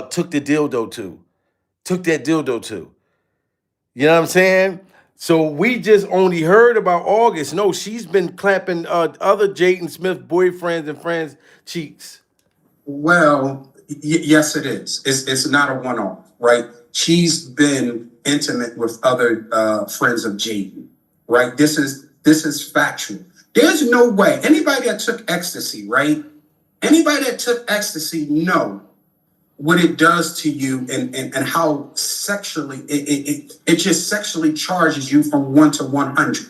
took the dildo to. Took that dildo to. You know what I'm saying? So we just only heard about August. No, she's been clapping other Jaden Smith boyfriends and friends' cheeks. Well, yes, it is. It's not a one-off, right? She's been intimate with other friends of Jaden, right? This is factual. There's no way anybody that took ecstasy, right? Anybody that took ecstasy know what it does to you and how sexually it just sexually charges you from 1 to 100.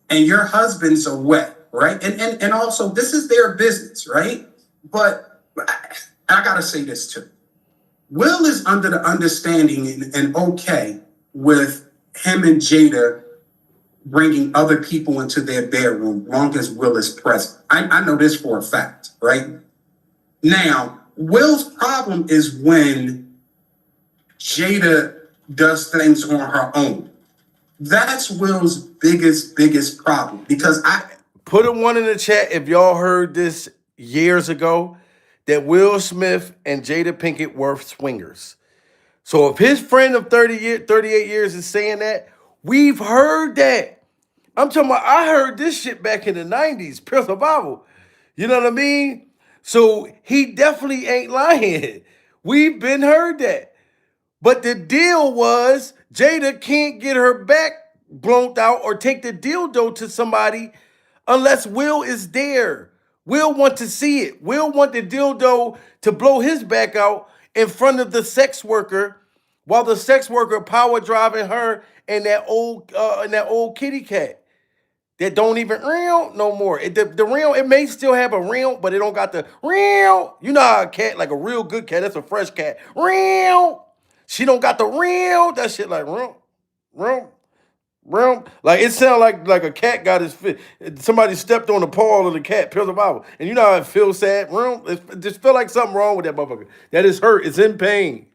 And your husband's a wet, right? And also this is their business, right? But I gotta say this too. Will is under the understanding and okay with him and Jada bringing other people into their bedroom long as Will is present. I know this for a fact, right? Now, Will's problem is when Jada does things on her own. That's Will's biggest problem because Put a one in the chat if y'all heard this years ago that Will Smith and Jada Pinkett were swingers. So if his friend of 38 years is saying that, we've heard that. I'm talking about, I heard this shit back in the 90s, pure survival. You know what I mean? So he definitely ain't lying. We've been heard that. But the deal was Jada can't get her back blown out or take the dildo to somebody unless Will is there. Will want to see it. Will want the dildo to blow his back out in front of the sex worker while the sex worker power driving her and that old kitty cat that don't even reel no more. The reel, it may still have a reel, but it don't got the reel. You know how a cat, like a real good cat, that's a fresh cat. Reel. She don't got the reel. That shit like reel, reel. Like it sound like a cat got his fit. Somebody stepped on the paw of the cat, pure survival. And you know how it feels sad. It just feel like something wrong with that motherfucker. That is hurt. It's in pain.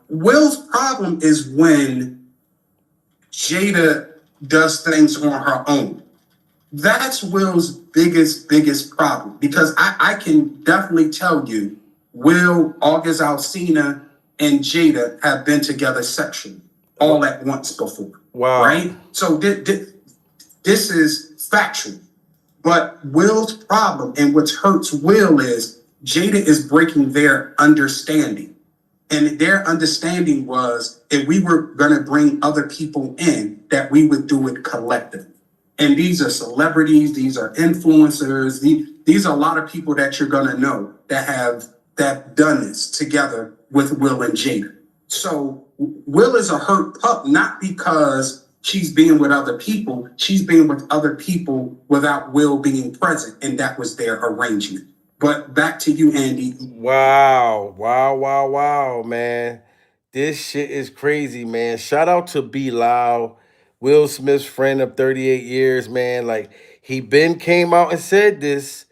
Will's problem is when Jada does things on her own. That's Will's biggest problem because I can definitely tell you Will, August Alsina, and Jada have been together sexually all at once before. Wow. Right? So this is factual. But Will's problem and what hurts Will is Jada is breaking their understanding. And their understanding was if we were going to bring other people in, that we would do it collectively. And these are celebrities, these are influencers, these are a lot of people that you're going to know that done this together with Will and Jada. So Will is a hurt pup, not because she's being with other people, she's being with other people without Will being present, and that was their arrangement. But back to you, Andy. Wow, man. This shit is crazy, man. Shout out to B. Lau, Will Smith's friend of 38 years, man. Like, he been came out and said this.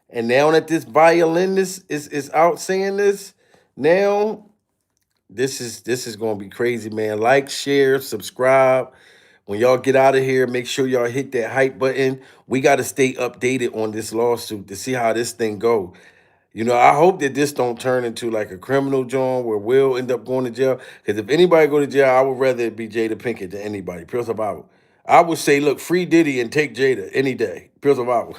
And now that this violinist is out saying this, now this is gonna be crazy, man. Like, share, subscribe. When y'all get out of here, make sure y'all hit that hype button. We got to stay updated on this lawsuit to see how this thing go. You know, I hope that this don't turn into like a criminal joint where Will end up going to jail. Because if anybody go to jail, I would rather it be Jada Pinkett than anybody. Pure survival. I would say, look, free Diddy and take Jada any day. Pure survival.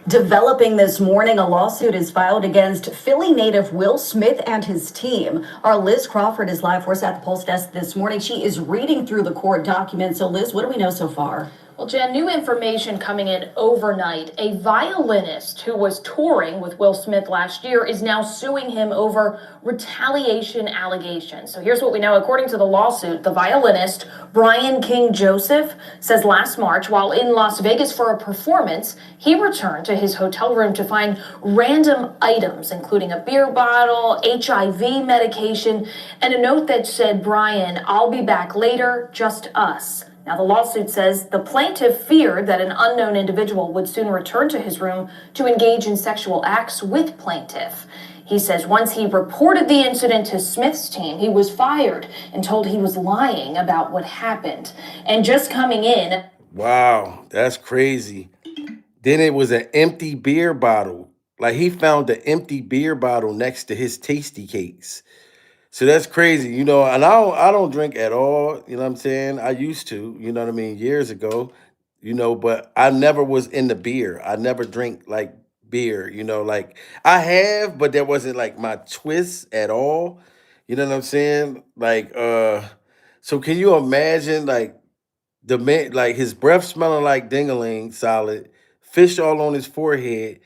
Developing this morning, a lawsuit is filed against Philly native Will Smith and his team. Our Liz Crawford is live for us at the Pulse desk this morning. She is reading through the court documents. So, Liz, what do we know so far? Well, Jen, new information coming in overnight. A violinist who was touring with Will Smith last year is now suing him over retaliation allegations. So here's what we know. According to the lawsuit, the violinist, Brian King Joseph, says last March, while in Las Vegas for a performance, he returned to his hotel room to find random items, including a beer bottle, HIV medication, and a note that said, "Brian, I'll be back later, just us." Now, the lawsuit says the plaintiff feared that an unknown individual would soon return to his room to engage in sexual acts with plaintiff. He says once he reported the incident to Smith's team, he was fired and told he was lying about what happened. And just coming in. Wow, that's crazy. Then it was an empty beer bottle. Like, he found the empty beer bottle next to his tasty cakes. So that's crazy, you know, and I don't drink at all, you know what I'm saying? I used to, you know what I mean, years ago, you know, but I never was into beer. I never drink like beer, you know, like I have, but that wasn't like my twist at all. You know what I'm saying? Like, so can you imagine like the man, like his breath smelling like dingaling solid, fish all on his forehead,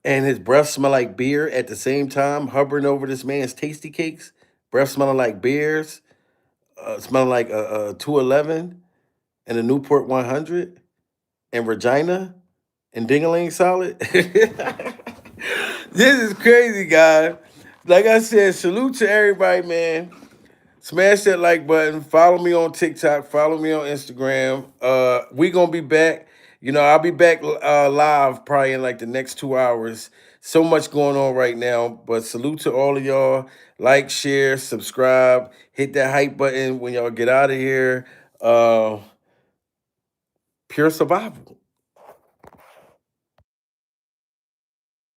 and his breath smell like beer at the same time, hovering over this man's tasty cakes, breath smelling like beers, smelling like a 211 and a Newport 100 and Regina and Dingaling Solid. This is crazy, guys. Like I said, salute to everybody, man. Smash that like button. Follow me on TikTok. Follow me on Instagram. We gonna be back. I'll be back live probably in like the next 2 hours. So much going on right now. But salute to all of y'all. Like, share, subscribe, hit that hype button when y'all get out of here. Pure survival.